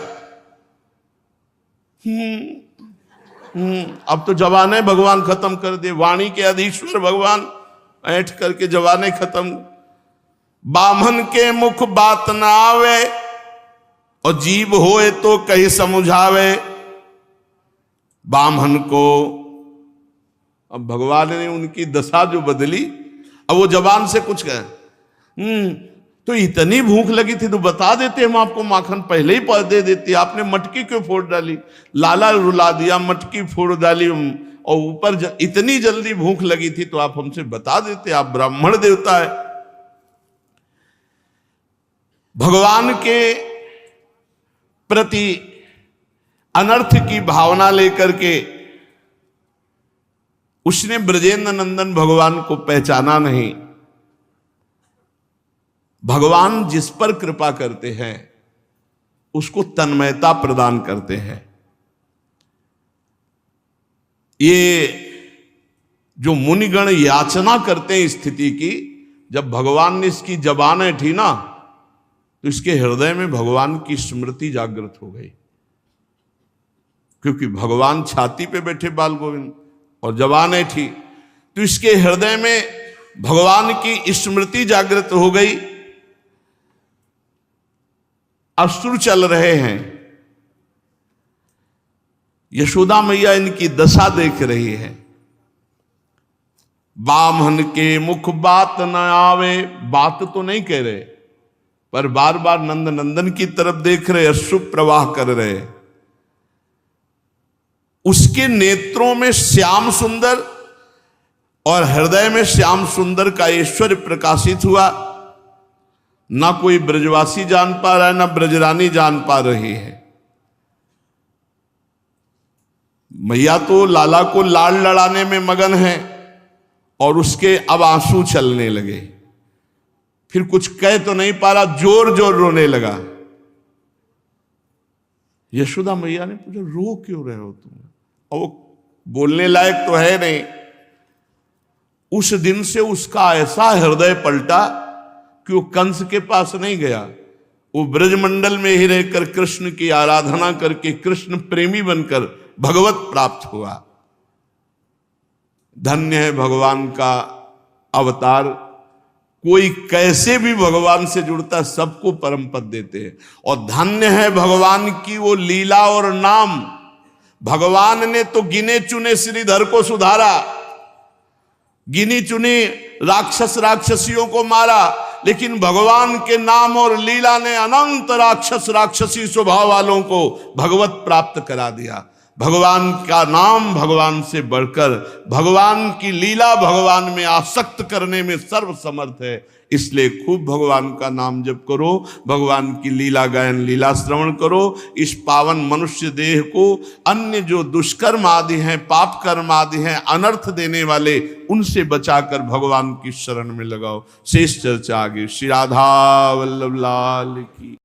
अब तो जवाने भगवान खत्म कर दे। वाणी के अधीश्वर भगवान ऐठ करके जवाने खत्म। बामन के मुख बात न आवे, और जीव होए तो कहीं समझावे। बामन को अब भगवान ने उनकी दशा जो बदली, अब वो जवान से कुछ कहे, तो इतनी भूख लगी थी तो बता देते, हम आपको माखन पहले ही दे देते, आपने मटकी क्यों फोड़ डाली? लाला रुला दिया, मटकी फोड़ डाली, और ऊपर इतनी जल्दी भूख लगी थी तो आप हमसे बता देते, आप ब्राह्मण देवता है। भगवान के प्रति अनर्थ की भावना लेकर के उसने ब्रजेंद्र नंदन भगवान को पहचाना नहीं। भगवान जिस पर कृपा करते हैं उसको तन्मयता प्रदान करते हैं। ये जो मुनिगण याचना करते हैं स्थिति की, जब भगवान ने इसकी जबान ऐठी ना तो इसके हृदय में भगवान की स्मृति जागृत हो गई, क्योंकि भगवान छाती पे बैठे बाल गोविंद और जबान ऐठी, तो इसके हृदय में भगवान की स्मृति जागृत हो गई। अश्रु चल रहे हैं, यशोदा मैया इनकी दशा देख रही है। बामन के मुख बात न आवे, बात तो नहीं कह रहे पर बार बार नंद नंदन की तरफ देख रहे, अश्रु प्रवाह कर रहे। उसके नेत्रों में श्याम सुंदर और हृदय में श्याम सुंदर का ऐश्वर्य प्रकाशित हुआ। ना कोई ब्रजवासी जान पा रहा है, ना ब्रजरानी जान पा रही है। मैया तो लाला को लाड़ लड़ाने में मगन है और उसके अब आंसू चलने लगे। फिर कुछ कह तो नहीं पा रहा, जोर जोर रोने लगा। यशोदा मैया ने पूछा, रो क्यों रहे हो तुम? और वो बोलने लायक तो है नहीं। उस दिन से उसका ऐसा हृदय पलटा कि वो कंस के पास नहीं गया, वो ब्रजमंडल में ही रहकर कृष्ण की आराधना करके कृष्ण प्रेमी बनकर भगवत प्राप्त हुआ। धन्य है भगवान का अवतार। कोई कैसे भी भगवान से जुड़ता, सबको परम पद देते हैं। और धन्य है भगवान की वो लीला और नाम। भगवान ने तो गिने चुने श्रीधर को सुधारा, गिनी चुनी राक्षस राक्षसियों को मारा, लेकिन भगवान के नाम और लीला ने अनंत राक्षस राक्षसी स्वभाव वालों को भगवत प्राप्त करा दिया। भगवान का नाम भगवान से बढ़कर, भगवान की लीला भगवान में आसक्त करने में सर्वसमर्थ है। इसलिए खूब भगवान का नाम जप करो, भगवान की लीला गायन लीला श्रवण करो। इस पावन मनुष्य देह को अन्य जो दुष्कर्म आदि हैं, पाप कर्म आदि हैं, अनर्थ देने वाले, उनसे बचाकर भगवान की शरण में लगाओ। शेष चर्चा आगे। श्री राधा वल्लभ लाल की।